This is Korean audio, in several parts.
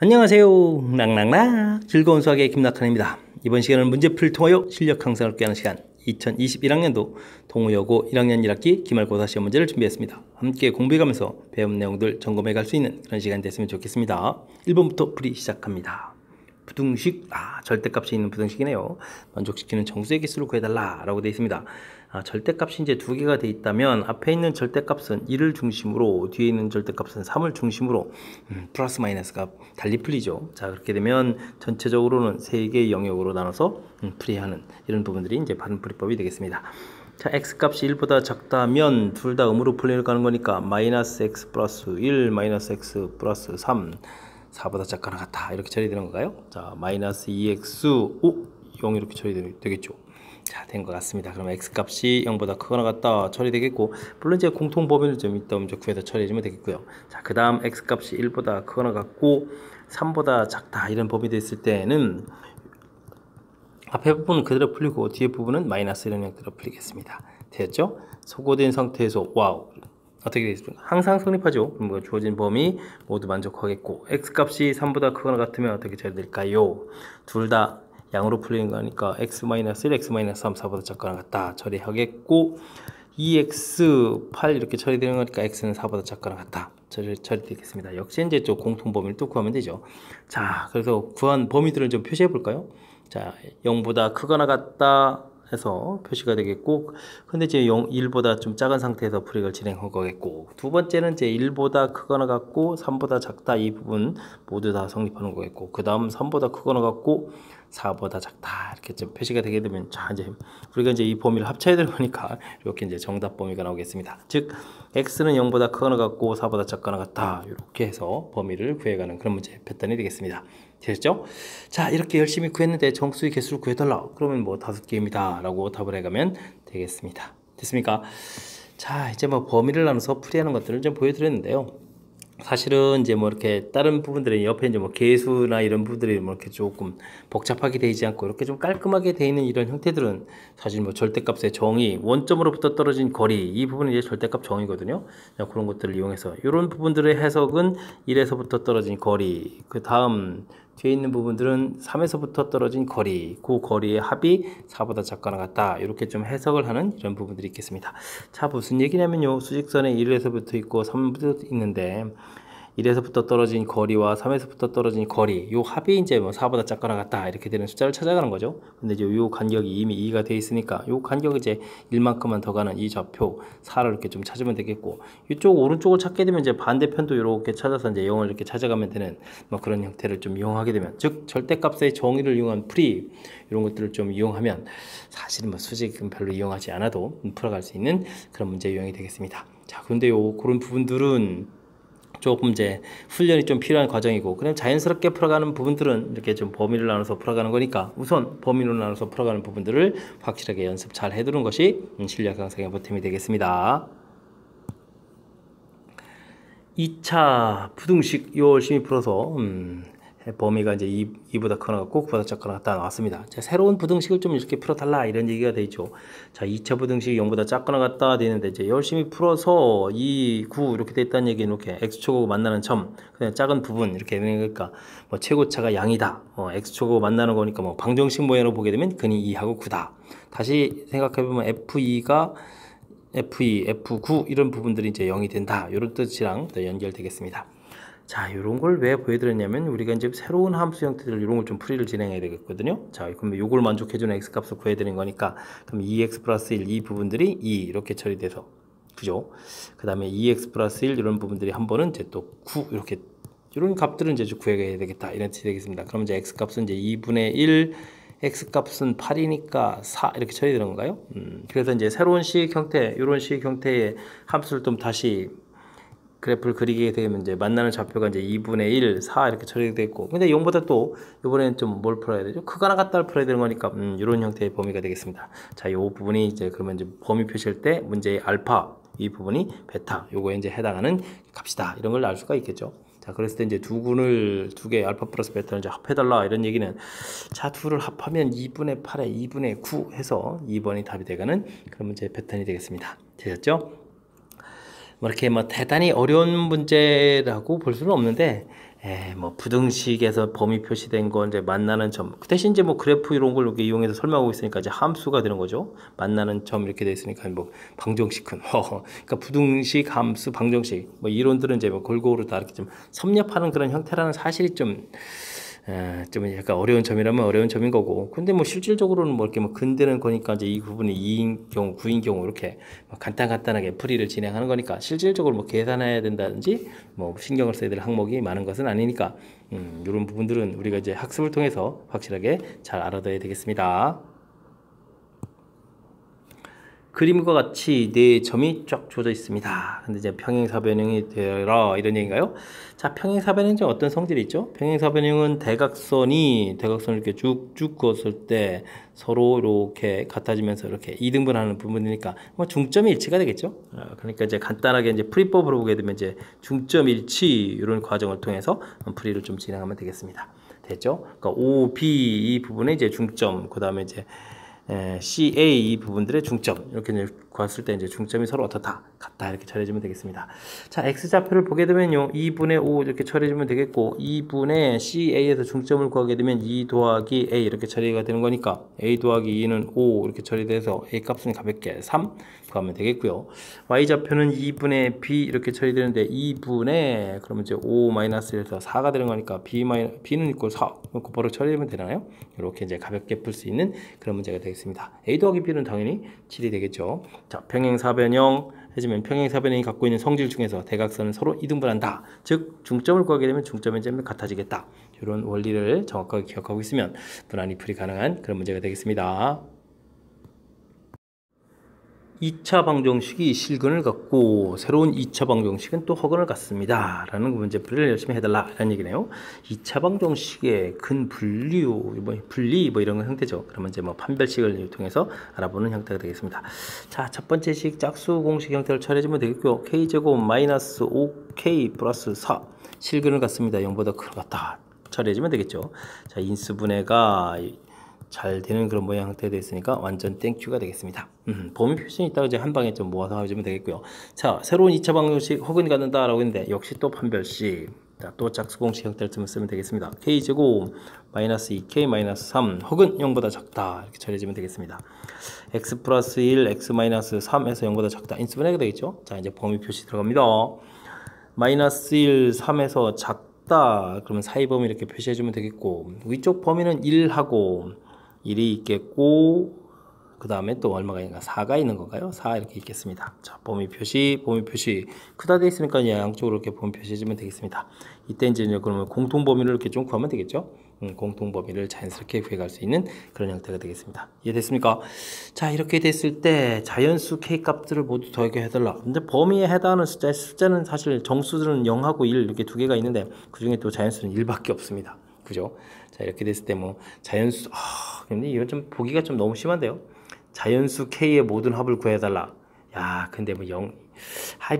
안녕하세요. 락락락 즐거운 수학의 김낙한입니다. 이번 시간은 문제풀이를 통하여 실력 향상을 꾀하는 시간 2021학년도 동호여고 1학년 1학기 기말고사 시험 문제를 준비했습니다. 함께 공부해가면서 배운 내용들 점검해 갈 수 있는 그런 시간이 됐으면 좋겠습니다. 1번부터 풀이 시작합니다. 부등식, 절대값이 있는 부등식이네요. 만족시키는 정수의 개수를 구해달라 라고 되어 있습니다. 절대값이 이제 두 개가 되어 있다면 앞에 있는 절대값은 1을 중심으로, 뒤에 있는 절대값은 3을 중심으로 플러스 마이너스가 달리 풀리죠. 자, 그렇게 되면 전체적으로는 세 개의 영역으로 나눠서 풀이하는 이런 부분들이 이제 반풀이법이 되겠습니다. 자, x값이 1보다 작다면 둘 다 음으로 풀리는 거니까 마이너스 x 플러스 1, 마이너스 x 플러스 3, 4보다 작거나 같다 이렇게 처리되는 건가요? 자, 마이너스 2x 0 이렇게 처리되겠죠. 자, 된 것 같습니다. 그럼 x값이 0보다 크거나 같다 처리되겠고, 물론 이제 공통 범위를 좀 이따 구해서 처리해주면 되겠고요. 자, 그 다음 x값이 1보다 크거나 같고 3보다 작다 이런 범위 됐을 때는 앞에 부분은 그대로 풀리고 뒤에 부분은 마이너스 이런 형태로 풀리겠습니다. 되었죠? 소거된 상태에서 와우 어떻게 되겠습니까? 항상 성립하죠. 그럼 주어진 범위 모두 만족하겠고, x값이 3보다 크거나 같으면 어떻게 처리될까요? 둘 다 양으로 풀리는 거니까 x-1, x-3, 4보다 작거나 같다 처리하겠고, 2x8 이렇게 처리되는 거니까 x는 4보다 작거나 같다 처리되겠습니다. 역시 이제 좀 공통 범위를 또 구하면 되죠. 자, 그래서 구한 범위들을 좀 표시해 볼까요? 자, 0보다 크거나 같다 해서 표시가 되겠고, 근데 이제 1보다 좀 작은 상태에서 풀이를 진행할 거겠고, 두 번째는 이제 1보다 크거나 같고 3보다 작다 이 부분 모두 다 성립하는 거겠고, 그 다음 3보다 크거나 같고 4보다 작다 이렇게 좀 표시가 되게 되면, 자, 이제 우리가 이제 이 범위를 합쳐야 될 거니까 이렇게 이제 정답 범위가 나오겠습니다. 즉 x는 0보다 크거나 같고 4보다 작거나 같다 이렇게 해서 범위를 구해가는 그런 문제 패턴이 되겠습니다. 되셨죠? 자, 이렇게 열심히 구했는데 정수의 개수를 구해달라 그러면 뭐 5개입니다 라고 답을 해가면 되겠습니다. 됐습니까? 자, 이제 뭐 범위를 나눠서 풀이하는 것들을 좀 보여드렸는데요. 사실은 이제 뭐 이렇게 다른 부분들이 옆에 이제 뭐 계수나 이런 부분들이 뭐 이렇게 조금 복잡하게 되지 않고 이렇게 좀 깔끔하게 되어 있는 이런 형태들은 사실 뭐 절대값의 정의, 원점으로부터 떨어진 거리, 이 부분은 이제 절대값 정의거든요. 그런 것들을 이용해서 이런 부분들의 해석은 1에서부터 떨어진 거리, 그 다음 뒤에 있는 부분들은 3에서부터 떨어진 거리, 그 거리의 합이 4보다 작거나 같다 이렇게 좀 해석을 하는 이런 부분들이 있겠습니다. 자, 무슨 얘기냐면요, 수직선에 1에서부터 있고 3부터 있는데 1에서부터 떨어진 거리와 3에서부터 떨어진 거리, 요 합이 이제 뭐 4보다 작거나 같다 이렇게 되는 숫자를 찾아가는 거죠. 근데 이제 요 간격이 이미 2가 돼 있으니까 요 간격을 이제 1만큼만 더 가는 이 좌표 4를 이렇게 좀 찾으면 되겠고, 이쪽 오른쪽을 찾게 되면 이제 반대편도 이렇게 찾아서 이제 0을 이렇게 찾아가면 되는 뭐 그런 형태를 좀 이용하게 되면, 즉 절대값의 정의를 이용한 풀이 이런 것들을 좀 이용하면 사실은 뭐 수직은 별로 이용하지 않아도 풀어갈 수 있는 그런 문제 유형이 되겠습니다. 자, 그런데 그런 부분들은 조금 이제 훈련이 좀 필요한 과정이고, 그냥 자연스럽게 풀어가는 부분들은 이렇게 좀 범위를 나눠서 풀어가는 거니까 우선 범위로 나눠서 풀어가는 부분들을 확실하게 연습 잘 해두는 것이 실력 향상의 보탬이 되겠습니다. 2차 부등식 열심히 풀어서 범위가 이제 2보다 크거나 같고 9보다 작거나 같다 나왔습니다. 자, 새로운 부등식을 좀 이렇게 풀어달라 이런 얘기가 돼 있죠. 자, 2차 부등식이 0보다 작거나 같다 되는데 이제 열심히 풀어서 2, 9 이렇게 돼 있다는 얘기는 이렇게 x축하고 만나는 점, 그냥 작은 부분 이렇게 되는 거니까 뭐 최고차가 양이다, x축하고 만나는 거니까 뭐 방정식 모양으로 보게 되면 근이 2하고 9다. 다시 생각해보면 f2가 F2, F9 이런 부분들이 이제 0이 된다 이런 뜻이랑 또 연결되겠습니다. 자, 이런 걸 왜 보여드렸냐면 우리가 이제 새로운 함수 형태들 이런 걸 좀 풀이를 진행해야 되겠거든요. 자, 그럼 요걸 만족해주는 x값을 구해드린 거니까, 그럼 2x 플러스 1 이 부분들이 2 이렇게 처리돼서, 그죠? 그 다음에 2x 플러스 1 이런 부분들이 한 번은 이제 또 9 이렇게, 이런 값들은 이제 구해야 되겠다 이런 뜻이 되겠습니다. 그럼 이제 x값은 이제 2분의 1, x값은 8이니까 4 이렇게 처리되는 건가요? 그래서 이제 새로운 식 형태, 이런 식 형태의 함수를 좀 다시 그래프를 그리게 되면 이제 만나는 좌표가 이제 2분의 1, 4 이렇게 처리되어 있고, 근데 0보다 또 이번에는 좀 뭘 풀어야 되죠? 크거나 같다를 풀어야 되는 거니까 이런 형태의 범위가 되겠습니다. 자, 이 부분이 이제 그러면 이제 범위 표시할 때 문제의 알파, 이 부분이 베타, 요거에 이제 해당하는 값이다 이런 걸 알 수가 있겠죠. 자, 그랬을 때 이제 두 개 알파 플러스 베타를 이제 합해달라 이런 얘기는, 자, 둘을 합하면 2분의 8에 2분의 9 해서 2번이 답이 되가는 그런 문제 패턴이 되겠습니다. 되셨죠? 뭐 이렇게 뭐 대단히 어려운 문제라고 볼 수는 없는데 뭐 부등식에서 범위 표시된 거 이제 만나는 점. 그 대신 이제 뭐 그래프 이런 걸 이렇게 이용해서 설명하고 있으니까 이제 함수가 되는 거죠. 만나는 점 이렇게 돼 있으니까 뭐 방정식은 그러니까 부등식, 함수, 방정식 뭐 이론들은 이제 뭐 골고루 다 이렇게 좀 섭렵하는 그런 형태라는 사실이 좀 약간 어려운 점이라면 어려운 점인 거고, 근데 뭐 실질적으로는 뭐 이렇게 뭐 근대는 거니까 이제 이 부분이 2인 경우, 9인 경우 이렇게 간단하게 풀이를 진행하는 거니까 실질적으로 뭐 계산해야 된다든지 뭐 신경을 써야 될 항목이 많은 것은 아니니까 이런 부분들은 우리가 이제 학습을 통해서 확실하게 잘 알아둬야 되겠습니다. 그림과 같이 네 점이 쫙 주어져 있습니다. 근데 이제 평행사변형이 되라 이런 얘기인가요? 자, 평행사변형은 어떤 성질이 있죠? 평행사변형은 대각선을 이렇게 쭉쭉 그었을 때 서로 이렇게 같아지면서 이렇게 이등분하는 부분이니까 뭐 중점이 일치가 되겠죠. 그러니까 이제 간단하게 이제 풀이법으로 보게 되면 이제 중점 일치 이런 과정을 통해서 풀이를 좀 진행하면 되겠습니다. 됐죠? 그러니까 O, B 이 부분에 이제 중점, 그 다음에 이제 CA 이 부분들의 중점 이렇게 이제 봤을 때 이제 중점이 서로 어떻다 같다 이렇게 처리해주면 되겠습니다. 자, x좌표를 보게 되면요 2분의 5 이렇게 처리해주면 되겠고 2분의 CA에서 중점을 구하게 되면 2 더하기 A 이렇게 처리가 되는 거니까 A 더하기 2는 5 이렇게 처리돼서 A 값은 가볍게 3 구하면 되겠고요. y좌표는 2분의 B 이렇게 처리되는데 2분의 그러면 이제 5-1에서 4가 되는 거니까 B는 있고 4 곧바로 처리하면 되나요? 이렇게 이제 가볍게 풀 수 있는 그런 문제가 되겠습니다. A 더하기 B는 당연히 7이 되겠죠. 자, 평행사변형 해주면 평행사변형이 갖고 있는 성질 중에서 대각선은 서로 이등분한다. 즉 중점을 구하게 되면 중점의 점이 같아지겠다. 이런 원리를 정확하게 기억하고 있으면 무난히 풀이 가능한 그런 문제가 되겠습니다. 2차 방정식이 실근을 갖고 새로운 2차 방정식은 또 허근을 갖습니다. 라는 문제풀이를 열심히 해달라 라는 얘기네요. 2차 방정식의 근분류, 분리 이런 형태죠. 그러면 이제 뭐 판별식을 통해서 알아보는 형태가 되겠습니다. 자, 첫 번째 식 짝수 공식 형태를 처리해주면 되겠고요. k제곱 마이너스 5k 플러스 4 실근을 갖습니다. 0보다 큰 것 같다. 처리해주면 되겠죠. 자, 인수분해가 잘 되는 그런 모양 형태가 있으니까 완전 땡큐가 되겠습니다. 범위 표시는 있다가 이제 한 방에 좀 모아서 해주면 되겠고요. 자, 새로운 2차 방정식 허근이 갖는다라고 했는데 역시 또 판별식, 자, 또 짝수공식 형태를 쓰면 되겠습니다. k제곱 마이너스 2k 마이너스 3 허근 0보다 작다 이렇게 처리해주면 되겠습니다. x 플러스 1 x 마이너스 3에서 0보다 작다 인수분해가 되겠죠. 자, 이제 범위 표시 들어갑니다. 마이너스 1 3에서 작다 그러면 사이 범위 이렇게 표시해주면 되겠고 위쪽 범위는 1하고 1이 있겠고 그 다음에 또 얼마가 있는가 4가 있는 건가요? 4 이렇게 있겠습니다. 자, 범위 표시 크다 돼 있으니까 양쪽으로 이렇게 범위 표시해주면 되겠습니다. 이때 이제 그러면 공통 범위를 이렇게 좀 구하면 되겠죠. 공통 범위를 자연스럽게 구해갈 수 있는 그런 형태가 되겠습니다. 이해됐습니까? 자, 이렇게 됐을 때 자연수 k 값들을 모두 더하게 해달라. 근데 범위에 해당하는 숫자는 사실 정수들은 0하고 1 이렇게 두 개가 있는데 그 중에 또 자연수는 1밖에 없습니다. 그죠? 자, 이렇게 됐을 때 뭐 자연수 근데 이건 좀 보기가 좀 너무 심한데요. 자연수 k의 모든 합을 구해달라. 야, 근데 뭐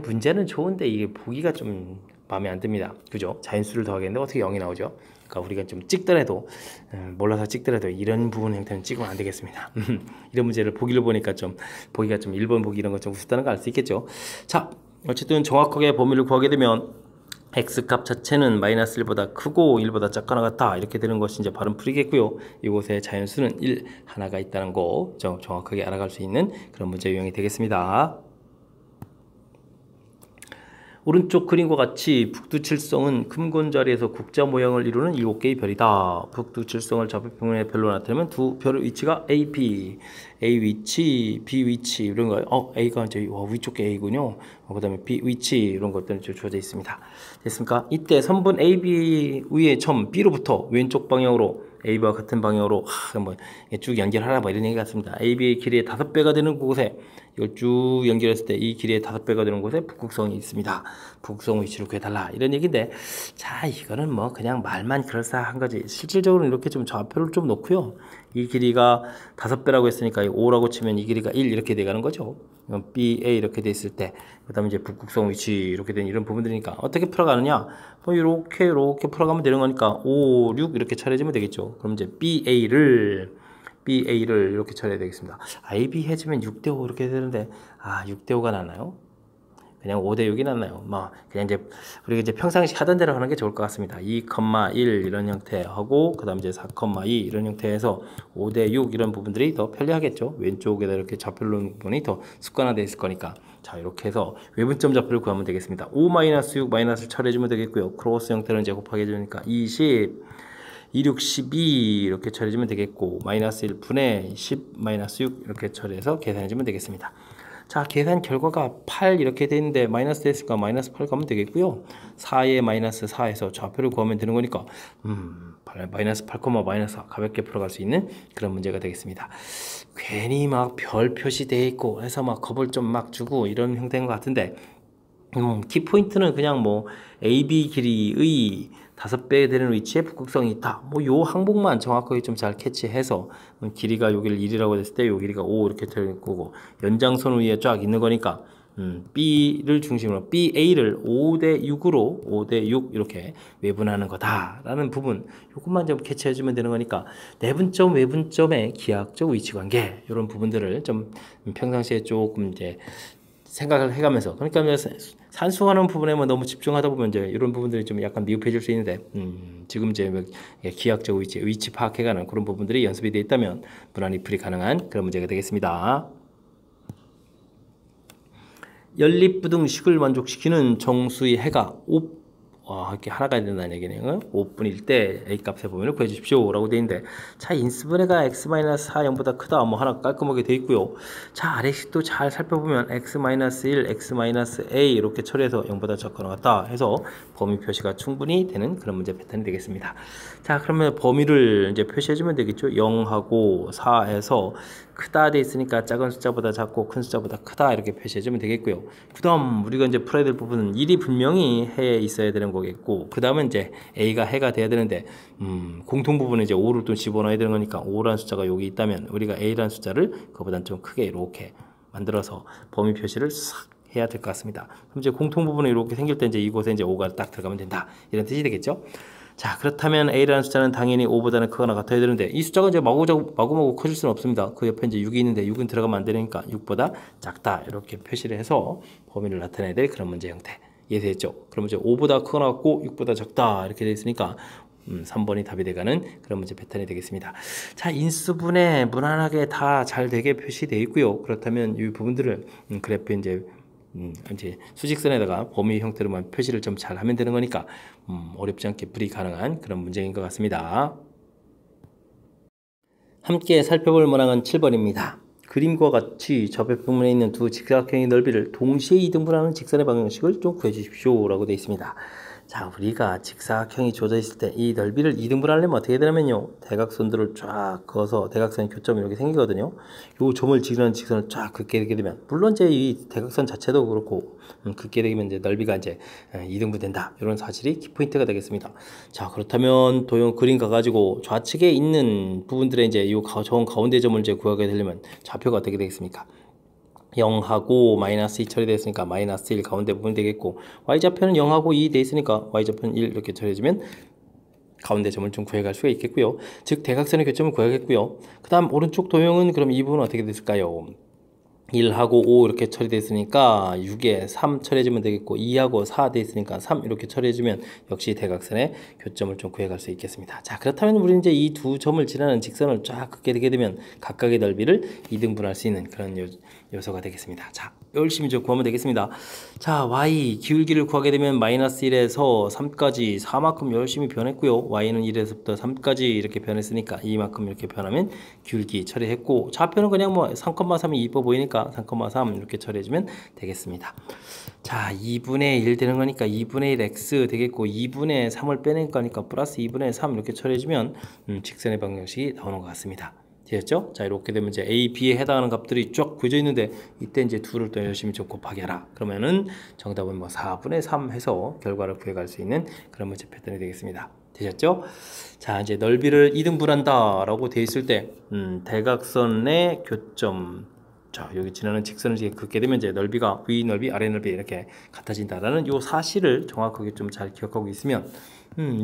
문제는 좋은데 이게 보기가 좀 마음에 안 듭니다. 그죠? 자연수를 더하겠는데 어떻게 0이 나오죠? 그러니까 우리가 좀 찍더라도 몰라서 찍더라도 이런 부분 형태는 찍으면 안 되겠습니다. 이런 문제를 보기를 보니까 좀 보기가 좀 1번 보기 이런 거 좀 우습다는 거 알 수 있겠죠. 자, 어쨌든 정확하게 범위를 구하게 되면 x값 자체는 마이너스 1보다 크고 1보다 작거나 같다 이렇게 되는 것이 이제 바로 풀이겠고요. 이곳에 자연수는 1 하나가 있다는 거 정확하게 알아갈 수 있는 그런 문제 유형이 되겠습니다. 오른쪽 그림과 같이 북두칠성은 금곤자리에서 국자 모양을 이루는 7개의 별이다. 북두칠성을 좌표평면의 별로 나타내면 두 별의 위치가 A, B, A 위치, B 위치 이런 거. A가 이제 위쪽 게 A군요. 그 다음에 B 위치 이런 것들은 주어져 있습니다. 됐습니까? 이때 선분 AB 위에 점 B로부터 왼쪽 방향으로 AB와 같은 방향으로 쭉 연결하라 이런 얘기 같습니다. AB의 길이의 5배가 되는 곳에 이걸 쭉 연결했을 때 이 길이의 5배가 되는 곳에 북극성이 있습니다. 북극성 위치를 구해달라 이런 얘기인데, 자, 이거는 뭐 그냥 말만 그럴싸한 거지 실질적으로 이렇게 좀 좌표를 좀 놓고요. 이 길이가 5배라고 했으니까 5라고 치면 이 길이가 1 이렇게 돼가는 거죠. BA 이렇게 돼 있을 때 그 다음에 이제 북극성 위치 이렇게 된 이런 부분들이니까 어떻게 풀어가느냐, 뭐 이렇게 풀어가면 되는 거니까 5, 6 이렇게 처리해주면 되겠죠. 그럼 이제 BA를 이렇게 처리해야 되겠습니다. IB 해주면 6대5 이렇게 되는데 6대5가 나나요? 그냥 5대 6이 낫나요? 뭐 그냥 이제 우리가 이제 평상시 하던 대로 하는 게 좋을 것 같습니다. 2,1 이런 형태하고 그다음 이제 4,2 이런 형태에서 5대 6 이런 부분들이 더 편리하겠죠. 왼쪽에다 이렇게 좌표를 놓는 부분이 더 습관화되어 있을 거니까. 자, 이렇게 해서 외분점 좌표를 구하면 되겠습니다. 5-6 마이너스를 처리해주면 되겠고요. 크로스 형태는 이제 곱하기 해주니까 20 26, 12 이렇게 처리해주면 되겠고 마이너스 1분의 10 마이너스 6 이렇게 처리해서 계산해주면 되겠습니다. 자, 계산 결과가 8 이렇게 돼 있는데 마이너스 됐으니까 마이너스 8 가면 되겠고요. 4에 마이너스 4에서 좌표를 구하면 되는 거니까 마이너스 8, 마이너스 4 가볍게 풀어갈 수 있는 그런 문제가 되겠습니다. 괜히 막 별 표시되어 있고 해서 막 겁을 좀 막 주고 이런 형태인 것 같은데 키포인트는 그냥 뭐 AB 길이의 5배 되는 위치에 북극성이 있다. 뭐 요 항목만 정확하게 좀 잘 캐치해서 길이가 여기를 1이라고 했을 때 요 길이가 5 이렇게 될 거고 연장선 위에 쫙 있는 거니까 B를 중심으로 BA를 5대 6으로 5대 6 이렇게 외분하는 거다라는 부분 요것만 좀 캐치해주면 되는 거니까 내분점 외분점의 기하학적 위치관계 이런 부분들을 좀 평상시에 조금 이제 생각을 해가면서 그러니까 산수하는 부분에만 너무 집중하다 보면 이제 이런 부분들이 좀 약간 미흡해질 수 있는데 지금 이제 기하학적 위치 파악해가는 그런 부분들이 연습이 되어 있다면 무난히 풀이 가능한 그런 문제가 되겠습니다. 연립부등식을 만족시키는 정수의 해가 이렇게 하나가 된다는 얘기네요. 5분일 때 A값의 범위를 구해주십시오 라고 되어 있는데 자, 인수분해가 x-4 0보다 크다 뭐 하나 깔끔하게 되어 있고요. 자, 아래식도 잘 살펴보면 x-1, x-a 이렇게 처리해서 0보다 작거나 같다 해서 범위 표시가 충분히 되는 그런 문제 패턴이 되겠습니다. 자, 그러면 범위를 이제 표시해주면 되겠죠. 0하고 4에서 크다 돼 있으니까 작은 숫자보다 작고 큰 숫자보다 크다 이렇게 표시해주면 되겠고요. 그 다음 우리가 이제 풀어야 될 부분은 1이 분명히 해에 있어야 되는 거겠고 그 다음은 이제 A가 해가 돼야 되는데 공통 부분에 이제 5를 또 집어넣어야 되는 거니까 5라는 숫자가 여기 있다면 우리가 A라는 숫자를 그거보다는 좀 크게 이렇게 만들어서 범위 표시를 싹 해야 될 것 같습니다. 그럼 이제 공통 부분이 이렇게 생길 때 이제 이곳에 이제 5가 딱 들어가면 된다 이런 뜻이 되겠죠. 자, 그렇다면 A라는 숫자는 당연히 5보다는 크거나 같아야 되는데 이 숫자가 이제 마구마구 커질 수는 없습니다. 그 옆에 이제 6이 있는데 6은 들어가면 안 되니까 6보다 작다 이렇게 표시를 해서 범위를 나타내야 될 그런 문제 형태 이해되겠죠? 그럼 이제 5보다 크거나 같고 6보다 작다 이렇게 되어 있으니까 3번이 답이 돼가는 그런 문제 패턴이 되겠습니다. 자, 인수분해 무난하게 다 잘 되게 표시되어 있고요. 그렇다면 이 부분들을 그래프 이제 수직선에다가 범위 형태로만 표시를 좀 잘 하면 되는 거니까 어렵지 않게 풀이 가능한 그런 문제인 것 같습니다. 함께 살펴볼 문항은 7번입니다. 그림과 같이 접액부분에 있는 두 직사각형의 넓이를 동시에 이등분하는 직선의 방정식을 좀 구해주십시오 라고 되어 있습니다. 자, 우리가 직사각형이 조져 있을 때 이 넓이를 이등분하려면 어떻게 되냐면요, 대각선들을 쫙 그어서 대각선 교점이 이렇게 생기거든요. 요 점을 지르는 직선을 쫙 긋게 되게 되면 물론 이제 이 대각선 자체도 그렇고 긋게 되면 이제 넓이가 이제 이등분된다 이런 사실이 키포인트가 되겠습니다. 자, 그렇다면 도형 그림 가가지고 좌측에 있는 부분들의 이제 요 정 가운데 점을 이제 구하게 되려면 좌표가 어떻게 되겠습니까? 0하고 마이너스 2 처리되었으니까 마이너스 1 가운데 부분이 되겠고 y좌표는 0하고 2 돼 있으니까 y좌표는 1 이렇게 처리해주면 가운데 점을 좀 구해갈 수가 있겠고요. 즉 대각선의 교점을 구해야겠고요. 그 다음 오른쪽 도형은 그럼 이 부분은 어떻게 됐을까요? 1하고 5 이렇게 처리되어 있으니까 6에 3 처리해주면 되겠고 2하고 4 돼 있으니까 3 이렇게 처리해주면 역시 대각선의 교점을 좀 구해갈 수 있겠습니다. 자, 그렇다면 우리는 이제 이 두 점을 지나는 직선을 쫙 긋게 되게 되면 각각의 넓이를 이등분할 수 있는 그런 요소가 되겠습니다. 자, 열심히 좀 구하면 되겠습니다. 자, y 기울기를 구하게 되면 마이너스 1에서 3까지 4만큼 열심히 변했고요. y는 1에서부터 3까지 이렇게 변했으니까 이만큼 이렇게 변하면 기울기 처리했고 좌표는 그냥 뭐 3,3이 이뻐 보이니까 3,3 이렇게 처리해주면 되겠습니다. 자, 2분의 1 되는 거니까 2분의 1 x 되겠고 2분의 3을 빼낼 거니까 플러스 2분의 3 이렇게 처리해주면 직선의 방정식이 나오는 것 같습니다. 되었죠? 자, 이렇게 되면 이제 A, B에 해당하는 값들이 쭉 구해져 있는데 이때 이제 2를 또 열심히 좀 곱하기 하라. 그러면은 정답은 뭐 4분의 3 해서 결과를 구해갈 수 있는 그런 문제 패턴이 되겠습니다. 되셨죠? 자, 이제 넓이를 이등분한다 라고 되어 있을 때 대각선의 교점, 자, 여기 지나는 직선을 긋게 되면 이제 넓이가 위 넓이, 아래 넓이 이렇게 같아진다라는 요 사실을 정확하게 좀 잘 기억하고 있으면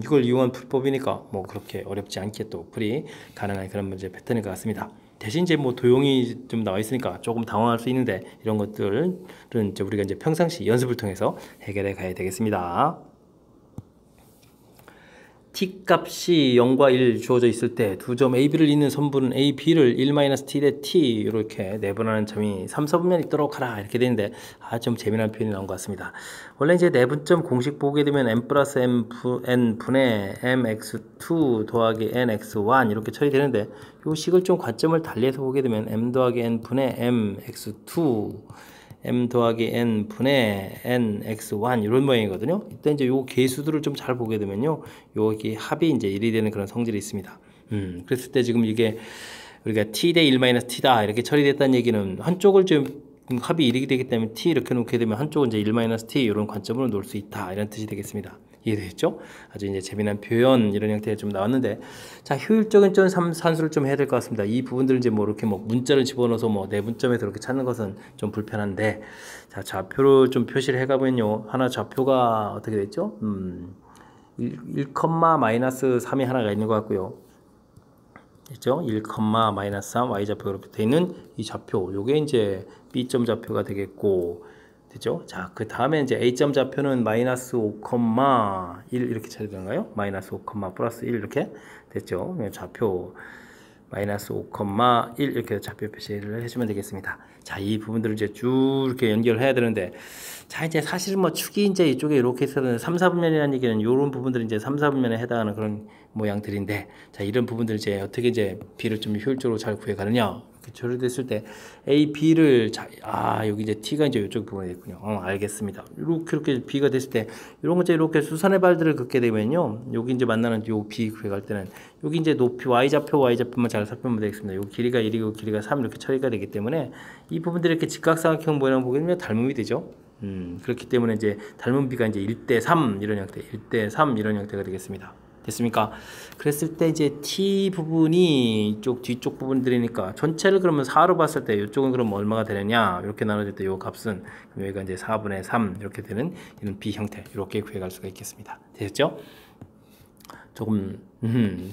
이걸 이용한 풀법이니까 뭐 그렇게 어렵지 않게 또 풀이 가능한 그런 문제 패턴인 것 같습니다. 대신 이제 뭐 도형이 좀 나와 있으니까 조금 당황할 수 있는데 이런 것들은 이제 우리가 이제 평상시 연습을 통해서 해결해 가야 되겠습니다. t 값이 0과 1 주어져 있을 때 두 점 A, B를 잇는 선분은 A, B를 1-t 대 t 이렇게 내분하는 점이 3, 4분면 있도록 하라 이렇게 되는데 좀 재미난 표현이 나온 것 같습니다. 원래 이제 내분점 공식 보게 되면 m 플러스 n 분의 mx2 더하기 nx1 이렇게 처리되는데 이 식을 좀 관점을 달리해서 보게 되면 m 더하기 n 분의 mx2 m 더하기 n 분의 nx1 이런 모양이거든요. 이때 이제 요 계수들을 좀 잘 보게 되면요, 여기 합이 이제 1이 되는 그런 성질이 있습니다. 그랬을 때 지금 이게 우리가 t 대 1-t다 이렇게 처리됐다는 얘기는 한쪽을 좀 합이 1이 되기 때문에 t 이렇게 놓게 되면 한쪽은 이제 1-t 이런 관점으로 놓을 수 있다 이런 뜻이 되겠습니다. 이해되셨죠? 아주 이제 재미난 표현 이런 형태가 좀 나왔는데, 자, 효율적인 점 산수를 좀 해야 될 것 같습니다. 이 부분들은 이제 뭐 이렇게 뭐 문자를 집어넣어서 뭐 내분점에서 이렇게 찾는 것은 좀 불편한데, 자, 좌표를 좀 표시를 해가면요, 하나 좌표가 어떻게 됐죠? 1,-3이 하나가 있는 것 같고요. 있죠? 1,-3 y좌표가 이렇게 돼 있는 이 좌표, 요게 이제 b점 좌표가 되겠고, 됐죠? 자, 그 다음에 이제 a점 좌표는 -5,1 이렇게 처리되는가요? -5, 플러스 1 이렇게 됐죠? 좌표 -5,1 이렇게 좌표 표시를 해주면 되겠습니다. 자, 이 부분들을 이제 쭉 이렇게 연결해야 되는데, 자, 이제 사실은 뭐 축이 이제 이쪽에 이렇게 있어서 3, 4분면이라는 얘기는 이런 부분들이 이제 3, 4분면에 해당하는 그런 모양들인데, 자, 이런 부분들 이제 어떻게 이제 B를 좀 효율적으로 잘 구해 가느냐. 처리됐을 때 A, B를 여기 이제 T가 이제 이쪽 부분이 있군요. 알겠습니다. 이렇게 B가 됐을 때 이런 거 이제 이렇게 수선의 발들을 긋게 되면요, 여기 이제 만나는 요 B 구해갈 때는 여기 이제 높이 Y좌표만 잘 살펴보면 되겠습니다. 요 길이가 1이고 길이가 3 이렇게 처리가 되기 때문에 이 부분들이 이렇게 직각삼각형 모양 보게 되면 닮음이 되죠. 그렇기 때문에 이제 닮은 B가 이제 1:3 이런 형태, 1:3 이런 형태가 되겠습니다. 됐습니까? 그랬을 때 이제 T 부분이 이쪽 뒤쪽 부분들이니까 전체를 그러면 4로 봤을 때 이쪽은 그럼 얼마가 되느냐, 이렇게 나눠질 때 이 값은 여기가 이제 4분의 3 이렇게 되는 이런 B 형태, 이렇게 구해갈 수가 있겠습니다. 되셨죠? 조금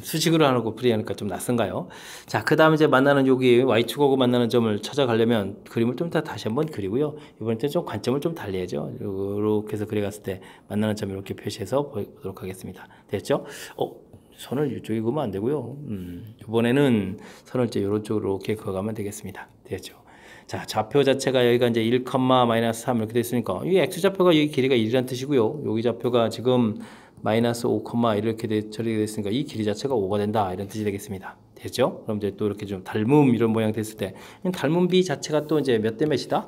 수식으로 하고 풀이하니까 좀 낯선가요? 자, 그 다음에 이제 만나는 여기 Y축하고 만나는 점을 찾아가려면 그림을 좀 다시 한번 그리고요, 이번에는 좀 관점을 좀 달리해야죠. 이렇게 해서 그려갔을 때 만나는 점 이렇게 표시해서 보도록 하겠습니다. 됐죠? 선을 이쪽에 그으면 안 되고요, 이번에는 선을 이제 이런 쪽으로 이렇게 그어가면 되겠습니다. 됐죠? 자, 좌표 자체가 여기가 이제 1,-3 이렇게 됐으니까 이 X좌표가 여기 길이가 1이라는 뜻이고요, 여기 좌표가 지금 -5, 이렇게 처리가 됐으니까 이 길이 자체가 5가 된다 이런 뜻이 되겠습니다. 됐죠? 그럼 이제 또 이렇게 좀 닮음 이런 모양 됐을 때 닮음 B 자체가 또 이제 몇 대 몇이다?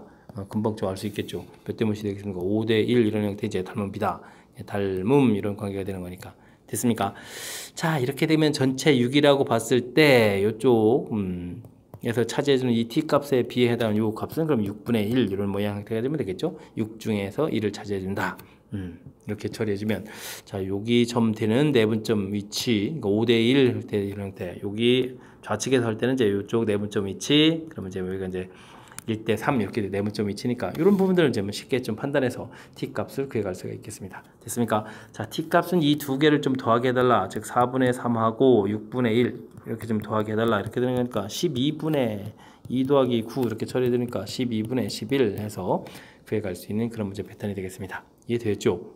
금방 좀 알 수 있겠죠. 몇 대 몇이 되겠습니까? 5:1 이런 형태 이제 닮음 B다. 닮음 이런 관계가 되는 거니까. 됐습니까? 자, 이렇게 되면 전체 6이라고 봤을 때 이쪽 에서 차지해주는 이 t 값에 B에 해당하는 이 값은 그럼 6분의 1 이런 모양 형태가 되면 되겠죠. 6 중에서 1을 차지해준다. 이렇게 처리해주면, 자, 여기 점 되는 내분점 위치, 그러니까 5:1 이런 형태, 여기 좌측에서 할 때는 이제 이쪽 내분점 위치, 그러면 이제 여기가 이제 1:3 이렇게 내분점 위치니까 이런 부분들을 이제 쉽게 좀 판단해서 t 값을 구해갈 수가 있겠습니다. 됐습니까? 자, t 값은 이 두 개를 좀 더하게 해달라, 즉 4분의 3하고 6분의 1 이렇게 좀 더하게 해달라 이렇게 되는 거니까 12분의 2 더하기 9 이렇게 처리되니까 12분의 11 해서 구해갈 수 있는 그런 문제 패턴이 되겠습니다. 이해되었죠?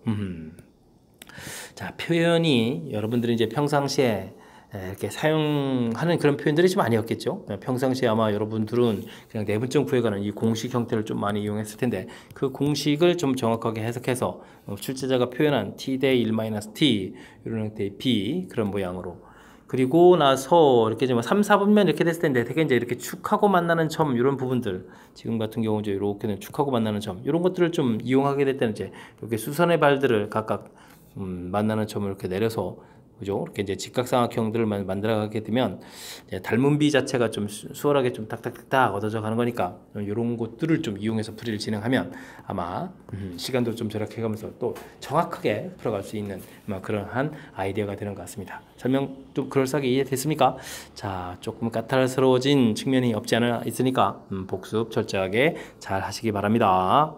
자, 표현이 여러분들이 이제 평상시에 이렇게 사용하는 그런 표현들이 좀 아니었겠죠. 평상시에 아마 여러분들은 그냥 내분점 구해가는 이 공식 형태를 좀 많이 이용했을 텐데, 그 공식을 좀 정확하게 해석해서 출제자가 표현한 t 대 1-t 이런 형태의 b 그런 모양으로, 그리고 나서 이렇게 좀 3, 4분면 이렇게 됐을 텐데 되게 이제 이렇게 축하고 만나는 점 이런 부분들, 지금 같은 경우 이제 이렇게는 축하고 만나는 점 이런 것들을 좀 이용하게 될 때는 이제 이렇게 수선의 발들을 각각 만나는 점을 이렇게 내려서, 그죠? 이렇게 이제 직각삼각형들을 만들어가게 되면 이제 닮은 B 자체가 좀 수월하게 좀 탁탁탁탁 얻어져 가는 거니까 이런 것들을 좀 이용해서 풀이를 진행하면 아마 시간도 좀 절약해가면서 또 정확하게 풀어갈 수 있는 그러한 아이디어가 되는 것 같습니다. 설명 좀 그럴싸하게 이해됐습니까? 자, 조금 까탈스러워진 측면이 없지 않아 있으니까 복습 철저하게 잘 하시기 바랍니다.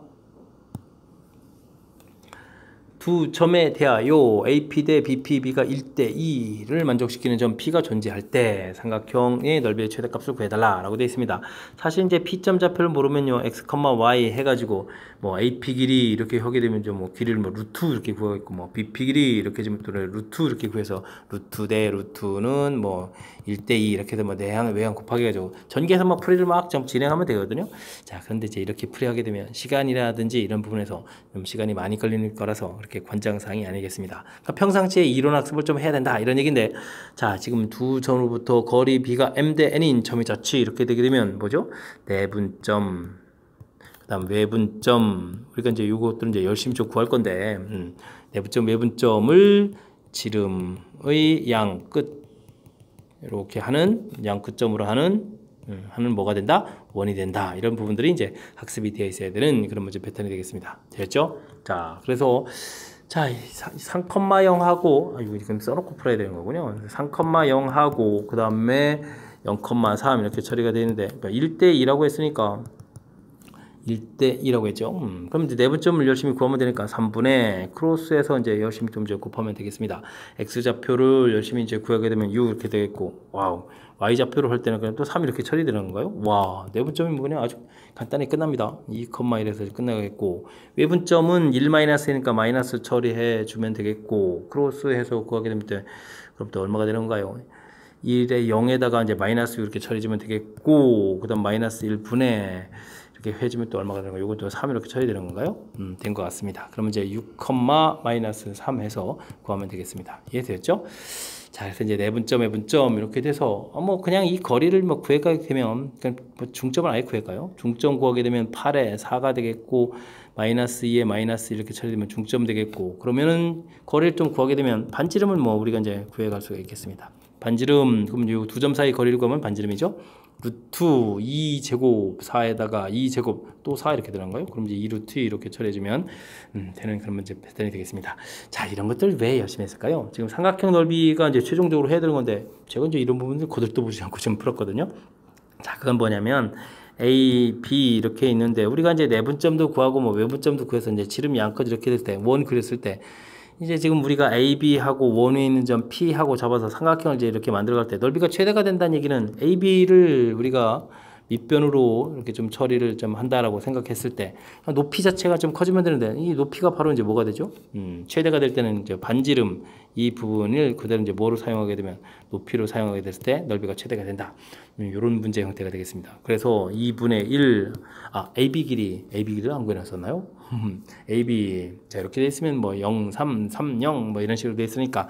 두 점에 대하여 AP 대 BP, B가 1대2를 만족시키는 점 P가 존재할 때 삼각형의 넓이의 최대값을 구해달라 라고 되어 있습니다. 사실 이제 P점 좌표를 모르면요, X, Y 해가지고 뭐 AP 길이 이렇게 하게 되면 좀 뭐 길이를 뭐 루트 이렇게 구하겠고, 뭐 BP 길이 이렇게 지금 또 루트 이렇게 구해서 루트 대 루트는 뭐 1대2 이렇게 해서 뭐 내항 외항 곱하기 해가지고 전개해서 막 풀이를 막 좀 진행하면 되거든요. 자, 그런데 이제 이렇게 풀이하게 되면 시간이라든지 이런 부분에서 좀 시간이 많이 걸리는 거라서 그렇게 권장사항이 아니겠습니다. 그러니까 평상시에 이론 학습을 좀 해야 된다 이런 얘기인데, 자, 지금 두 점으로부터 거리 B가 M 대 N인 점이 자취 이렇게 되게 되면 뭐죠? 내분점, 그 다음 외분점, 우리가 이제 요것들은 이제 열심히 좀 구할 건데, 내분점, 외분점을 지름의 양 끝 이렇게 하는 양 끝점으로 하는 뭐가 된다? 원이 된다. 이런 부분들이 이제 학습이 되어 있어야 되는 그런 문제 패턴이 되겠습니다. 되겠죠? 자, 그래서 자, 3,0하고 이거 지금 써놓고 풀어야 되는 거군요. 3,0하고 그 다음에 0,3 이렇게 처리가 되는데, 그러니까 1대2라고 했으니까 1대2라고 했죠. 그럼 이제 내분점을 열심히 구하면 되니까 3분의 크로스에서 이제 열심히 좀 이제 곱하면 되겠습니다. X좌표를 열심히 이제 구하게 되면 6 이렇게 되겠고, 와우. Y좌표를 할 때는 그냥 또 3 이렇게 처리되는 건가요? 와, 내분점이 그냥 아주 간단히 끝납니다. 2,1에서 끝나겠고, 외분점은 1-1이니까 마이너스 처리해 주면 되겠고, 크로스해서 구하게 되면 그럼 또 얼마가 되는 건가요? 1에 0에다가 이제 마이너스 이렇게 처리해주면 되겠고, 그 다음 마이너스 1분의 이렇게 해주면 또 얼마가 되는 거예요? 이것도 3 이렇게 처리되는 건가요? 된 것 같습니다. 그러면 이제 6, 마이너스 3 해서 구하면 되겠습니다. 이해되었죠? 자, 그래서 이제 내분점, 외분점 이렇게 돼서 뭐 그냥 이 거리를 뭐 구해가게 되면 그냥 뭐 중점을 아예 구할까요? 중점 구하게 되면 8에 4가 되겠고, 마이너스 2에 마이너스 이렇게 처리되면 중점 되겠고, 그러면은 거리를 좀 구하게 되면 반지름을 뭐 우리가 이제 구해갈 수가 있겠습니다. 반지름, 그럼 이 두 점 사이 거리를 구하면 반지름이죠. 루트 2제곱 4에다가 2제곱 또 4 이렇게 들어간 거예요. 그럼 이제 2루트 이렇게 처리해주면 되는 그런 문제 패턴이 되겠습니다. 자, 이런 것들 왜 열심히 했을까요? 지금 삼각형 넓이가 이제 최종적으로 해야 되는 건데, 제가 이제 이런 부분들 거들떠 보지 않고 좀 풀었거든요. 자, 그건 뭐냐면 A, B 이렇게 있는데, 우리가 이제 내분점도 구하고 뭐 외분점도 구해서 이제 지름이 양껏 이렇게 됐을 때, 원 그렸을 때, 이제 지금 우리가 A, B하고 원 위에 있는 점 P하고 잡아서 삼각형을 이제 이렇게 만들어갈 때 넓이가 최대가 된다는 얘기는 A, B를 우리가 밑변으로 이렇게 좀 처리를 좀 한다라고 생각했을 때 높이 자체가 좀 커지면 되는데, 이 높이가 바로 이제 뭐가 되죠? 최대가 될 때는 이제 반지름 이 부분을 그대로 이제 뭐로 사용하게 되면 높이로 사용하게 됐을 때 넓이가 최대가 된다. 이런 문제 형태가 되겠습니다. 그래서 2분의 1, AB 길이를 안 구해놨었나요? AB, 자, 이렇게 돼 있으면 뭐 0, 3, 3, 0 뭐 이런 식으로 돼 있으니까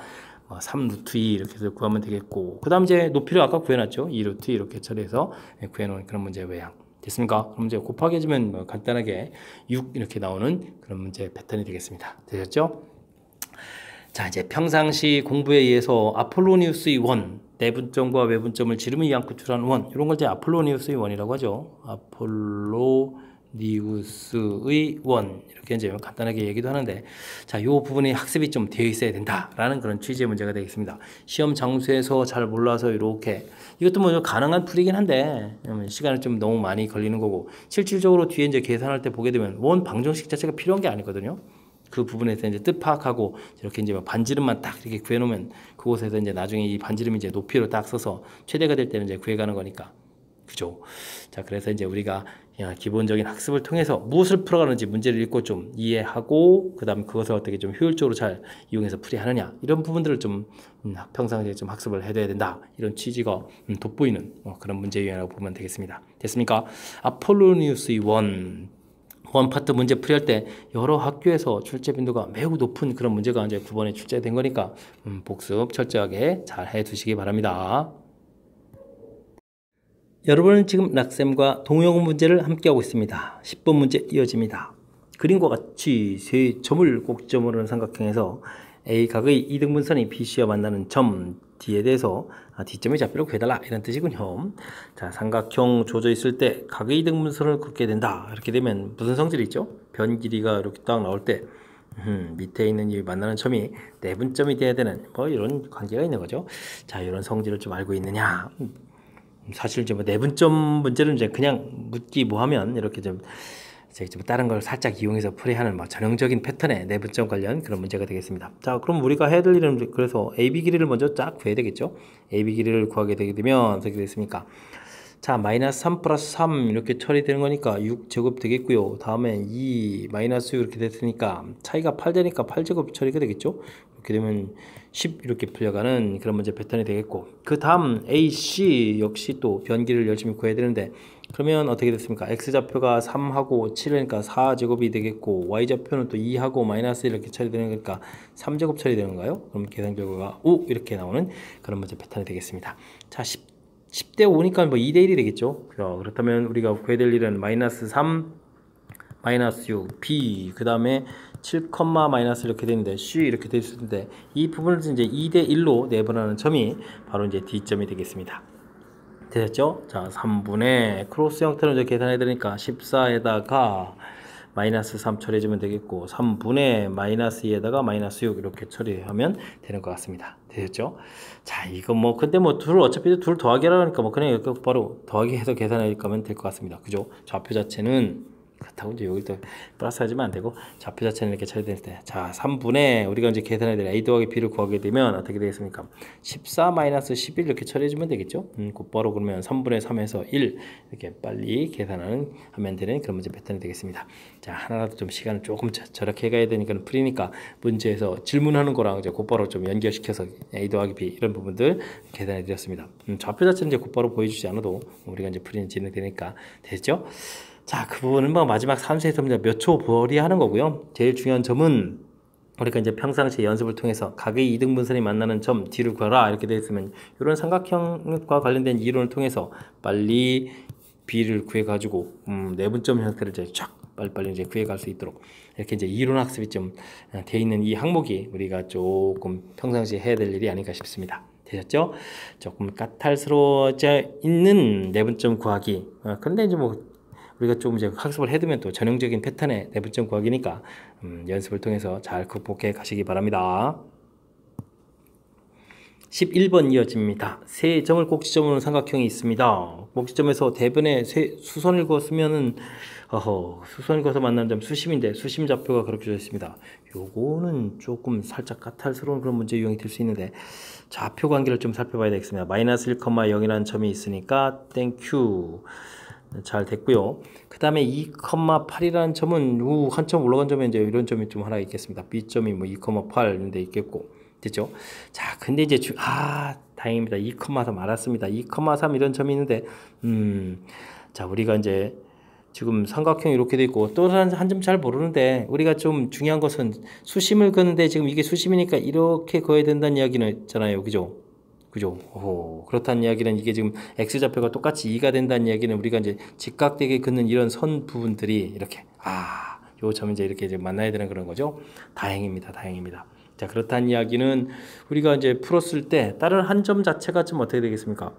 3 루트 2 이렇게 해서 구하면 되겠고, 그 다음 이제 높이를 아까 구해놨죠. 2 루트 이렇게 처리해서 구해놓은 그런 문제 외양 됐습니까? 그럼 이제 곱하기 해주면 뭐 간단하게 6 이렇게 나오는 그런 문제 패턴이 되겠습니다. 되셨죠? 자, 이제 평상시 공부에 의해서 아폴로니우스의 원, 내분점과 외분점을 지름의 양끝 추라는 원, 이런 걸 이제 아폴로니우스의 원이라고 하죠. 아폴로니우스의 원, 이렇게 이제 간단하게 얘기도 하는데, 자, 이 부분이 학습이 좀 되어 있어야 된다라는 그런 취지의 문제가 되겠습니다. 시험 장소에서 잘 몰라서 이렇게, 이것도 뭐 가능한 풀이긴 한데 시간이 좀 너무 많이 걸리는 거고, 실질적으로 뒤에 이제 계산할 때 보게 되면 원 방정식 자체가 필요한 게 아니거든요. 그 부분에서 이제 뜻 파악하고 이렇게 이제 반지름만 딱 이렇게 구해놓으면 그곳에서 이제 나중에 이 반지름이 이제 높이로 딱 써서 최대가 될 때는 이제 구해가는 거니까. 그죠? 자, 그래서 이제 우리가 기본적인 학습을 통해서 무엇을 풀어가는지 문제를 읽고 좀 이해하고, 그 다음에 그것을 어떻게 좀 효율적으로 잘 이용해서 풀이하느냐, 이런 부분들을 좀 평상시에 좀 학습을 해둬야 된다, 이런 취지가 돋보이는 그런 문제 유형이라고 보면 되겠습니다. 됐습니까? 아폴로니우스의 원 파트 문제 풀이할 때 여러 학교에서 출제 빈도가 매우 높은 그런 문제가 이제 9번에 출제된 거니까 복습 철저하게 잘 해두시기 바랍니다. 여러분은 지금 락쌤과 동영 문제를 함께하고 있습니다. 10번 문제 이어집니다. 그림과 같이 세 점을 꼭지점으로 하는 삼각형에서 A각의 이등분선이 BC와 만나는 점 D에 대해서 D점의 좌표를 구해달라, 이런 뜻이군요. 자, 삼각형 조져 있을 때 각의 이등분선을 긋게 된다. 이렇게 되면 무슨 성질이 있죠? 변 길이가 이렇게 딱 나올 때 밑에 있는 이 만나는 점이 내분점이 돼야 되는 뭐 이런 관계가 있는 거죠. 자, 이런 성질을 좀 알고 있느냐? 사실 이제 뭐 내분점 문제는 이제 그냥 묻기 뭐하면 이렇게 좀 이제 뭐 다른 걸 살짝 이용해서 풀이하는 뭐 전형적인 패턴의 내분점 관련 그런 문제가 되겠습니다. 자, 그럼 우리가 해야 될 일은 그래서 AB 길이를 먼저 쫙 구해야 되겠죠. AB 길이를 구하게 되게 되면 어떻게 되겠습니까? 자, 마이너스 3 플러스 3 이렇게 처리되는 거니까 6제곱 되겠고요. 다음에 2 마이너스 6 이렇게 됐으니까 차이가 8 되니까 8제곱 처리가 되겠죠. 이렇게 되면 10 이렇게 풀려가는 그런 문제 패턴이 되겠고, 그 다음 AC 역시 또 변기를 열심히 구해야 되는데, 그러면 어떻게 됐습니까? X좌표가 3하고 7이니까 4제곱이 되겠고, Y좌표는 또 2하고 마이너스 이렇게 처리되는 거니까 3제곱 처리되는 거예요. 그럼 계산 결과가 5 이렇게 나오는 그런 문제 패턴이 되겠습니다. 자, 10대 5니까 뭐 2대 1이 되겠죠. 그렇다면 우리가 구해야 될 일은 마이너스 3, 마이너스 6, B, 그 다음에 7, 마이너스 이렇게 되는데 C 이렇게 될 수 있는데, 이 부분을 이제 2대 1로 내분하는 점이 바로 이제 D점이 되겠습니다. 되셨죠? 자, 3분의 크로스 형태로 이제 계산해야 되니까 14에다가 마이너스 3 처리해주면 되겠고, 3분의 마이너스 2에다가 마이너스 6 이렇게 처리하면 되는 것 같습니다. 되셨죠? 자, 이거 뭐 근데 뭐 둘 어차피 둘 더하기 하라니까 뭐 그냥 이렇게 바로 더하기 해서 계산할 거면 될 것 같습니다. 그죠? 좌표 자체는 그렇다고 이제 여기도 플러스 하지면 안 되고, 좌표 자체는 이렇게 처리될 때, 자, 3분의 우리가 이제 계산해야 될 A 더하기 B를 구하게 되면 어떻게 되겠습니까? 14 마이너스 11 이렇게 처리해주면 되겠죠? 곧바로 그러면 3분의 3에서 1 이렇게 빨리 계산하면 되는 그런 문제 패턴이 되겠습니다. 자, 하나라도 좀 시간을 조금 절약해 가야 되니까 풀이니까 문제에서 질문하는 거랑 이제 곧바로 좀 연결시켜서 A 더하기 B 이런 부분들 계산해 드렸습니다. 좌표 자체는 이제 곧바로 보여주지 않아도 우리가 이제 풀이는 진행되니까 됐죠? 자, 그 부분은 뭐 마지막 산수에서 몇 초 벌이하는 거고요. 제일 중요한 점은 우리가 이제 평상시 연습을 통해서 각의 이등분선이 만나는 점 D를 구하라 이렇게 되어 있으면, 이런 삼각형과 관련된 이론을 통해서 빨리 B를 구해가지고 내분점 형태를 이제 쫙 빨리빨리 이제 구해갈 수 있도록 이렇게 이제 이론 학습이 좀 돼 있는 이 항목이 우리가 조금 평상시에 해야 될 일이 아닌가 싶습니다. 되셨죠? 조금 까탈스러워져 있는 내분점 구하기. 그런데 이제 뭐 우리가 좀 이제 학습을 해두면 또 전형적인 패턴의 내분점 구하기니까 연습을 통해서 잘 극복해 가시기 바랍니다. 11번 이어집니다. 세 점을 꼭지점으로 삼각형이 있습니다. 꼭지점에서 대변에 수선을 그었으면은 수선을 그어서 만나는 점 수심인데, 수심 좌표가 그렇게 되어 있습니다. 요거는 조금 살짝 까탈스러운 그런 문제 유형이 될 수 있는데, 좌표 관계를 좀 살펴봐야 되겠습니다. 마이너스 1,0이라는 점이 있으니까 땡큐 잘 됐고요. 그 다음에 2,8이라는 점은 한점 올라간 점에 이제 이런 점이 좀 하나 있겠습니다. B점이 뭐 2,8 이런 데 있겠고, 됐죠? 자, 근데 이제 다행입니다. 2,3 알았습니다. 2,3 이런 점이 있는데, 자, 우리가 이제 지금 삼각형이 이렇게 돼 있고, 또 한 점 잘 모르는데, 우리가 좀 중요한 것은 수심을 그는데 지금 이게 수심이니까 이렇게 그어야 된다는 이야기는 있잖아요. 그죠? 그렇다는 이야기는 이게 지금 X좌표가 똑같이 2가 된다는 이야기는 우리가 이제 직각되게 긋는 이런 선 부분들이 이렇게, 요 점 이제 이렇게 이제 만나야 되는 그런 거죠. 다행입니다. 다행입니다. 자, 그렇다는 이야기는 우리가 이제 풀었을 때 다른 한 점 자체가 좀 어떻게 되겠습니까?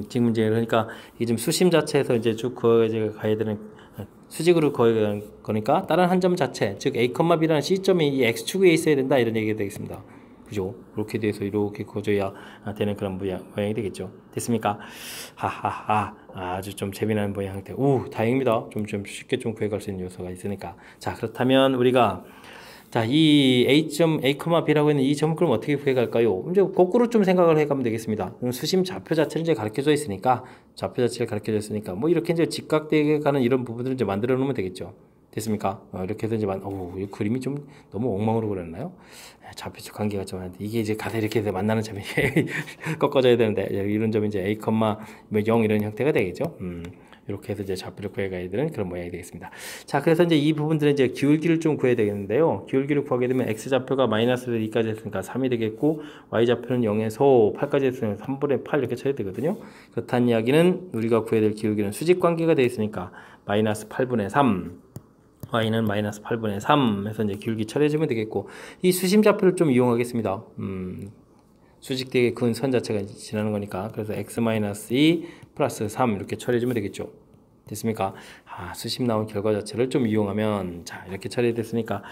지금 이제 그러니까 이게 좀 수심 자체에서 이제 쭉 그어 가야 되는 수직으로 그어야 거니까 다른 한 점 자체, 즉 A, B라는 C점이 이 X축에 있어야 된다 이런 얘기가 되겠습니다. 그죠? 그렇게 돼서 이렇게 그어줘야 되는 그런 모양이 되겠죠. 됐습니까? 하하하, 아주 좀 재미나는 모양 형태. 다행입니다. 좀 쉽게 좀 구해갈 수 있는 요소가 있으니까. 자, 그렇다면 우리가 자, 이 A점, A,B라고 있는 이 점을 그럼 어떻게 구해갈까요? 이제 거꾸로 좀 생각을 해가면 되겠습니다. 수심 좌표 자체를 이제 가르쳐져 있으니까, 뭐 이렇게 이제 직각되게 가는 이런 부분들을 이제 만들어 놓으면 되겠죠. 됐습니까? 이렇게 해서 이제 이 그림이 좀 너무 엉망으로 그렸나요? 좌표축 관계가 좀 한데, 이게 이제 가서 이렇게 해서 만나는 점이 꺾어져야 되는데, 이런 점이 이제 A, 0 이런 형태가 되겠죠. 이렇게 해서 이제 좌표를 구해가야 되는 그런 모양이 되겠습니다. 자, 그래서 이제 이 부분들은 이제 기울기를 좀 구해야 되겠는데요. 기울기를 구하게 되면 X좌표가 마이너스 2까지 했으니까 3이 되겠고, Y좌표는 0에서 8까지 했으면 3분의 8 이렇게 쳐야 되거든요. 그렇다는 이야기는 우리가 구해야 될 기울기는 수직 관계가 되어 있으니까 마이너스 8분의 3, Y는 마이너스 8분의 3 해서 이제 기울기 처리해주면 되겠고, 이 수심 좌표를 좀 이용하겠습니다. 수직되게 그은 선 자체가 지나는 거니까, 그래서 x-2 플러스 3 이렇게 처리해주면 되겠죠. 됐습니까? 수심 나온 결과 자체를 좀 이용하면, 자, 이렇게 처리됐으니까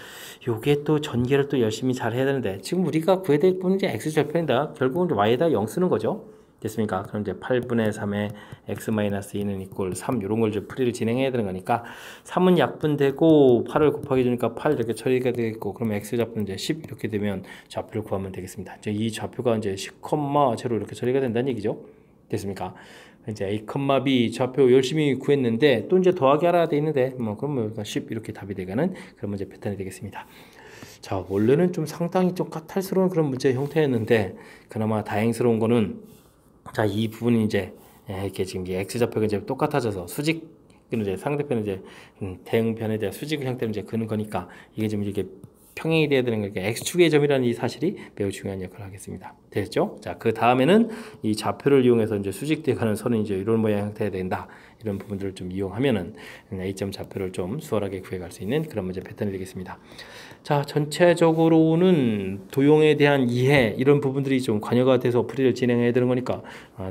요게 또 전개를 또 열심히 잘 해야 되는데, 지금 우리가 구해야 될 부분은 이제 x절편이다. 결국은 y에다 0 쓰는 거죠. 됐습니까? 그럼 이제 8분의 3에 x-2는 이꼴 3 이런 걸 이제 풀이를 진행해야 되는 거니까 3은 약분되고 8을 곱하기 주니까 8 이렇게 처리가 되겠고 그러면 x 좌표는 이제 10 이렇게 되면 좌표를 구하면 되겠습니다. 이제 이 좌표가 이제 10,0 이렇게 처리가 된다는 얘기죠. 됐습니까? 이제 a, b 좌표 열심히 구했는데 또 이제 더하기 하라 돼 있는데 뭐 그러면 10 이렇게 답이 되가는 그런 문제 패턴이 되겠습니다. 자, 원래는 좀 상당히 좀 까탈스러운 그런 문제 형태였는데 그나마 다행스러운 거는 자, 이 부분이 이제 이렇게 지금 x 좌표가 이제 똑같아져서 수직 이제 상대편은 이제 대응변에 대한 수직 형태로 이제 그는 거니까 이게 좀 이렇게 평행이 돼야 되는 거니까 x축의 점이라는 이 사실이 매우 중요한 역할을 하겠습니다. 됐죠? 자, 그 다음에는 이 좌표를 이용해서 이제 수직되어 가는 선은 이제 이런 모양 형태가 된다. 이런 부분들을 좀 이용하면은 A점 좌표를 좀 수월하게 구해갈 수 있는 그런 문제 패턴이 되겠습니다. 자, 전체적으로는 도형에 대한 이해 이런 부분들이 좀 관여가 돼서 풀이를 진행해야 되는 거니까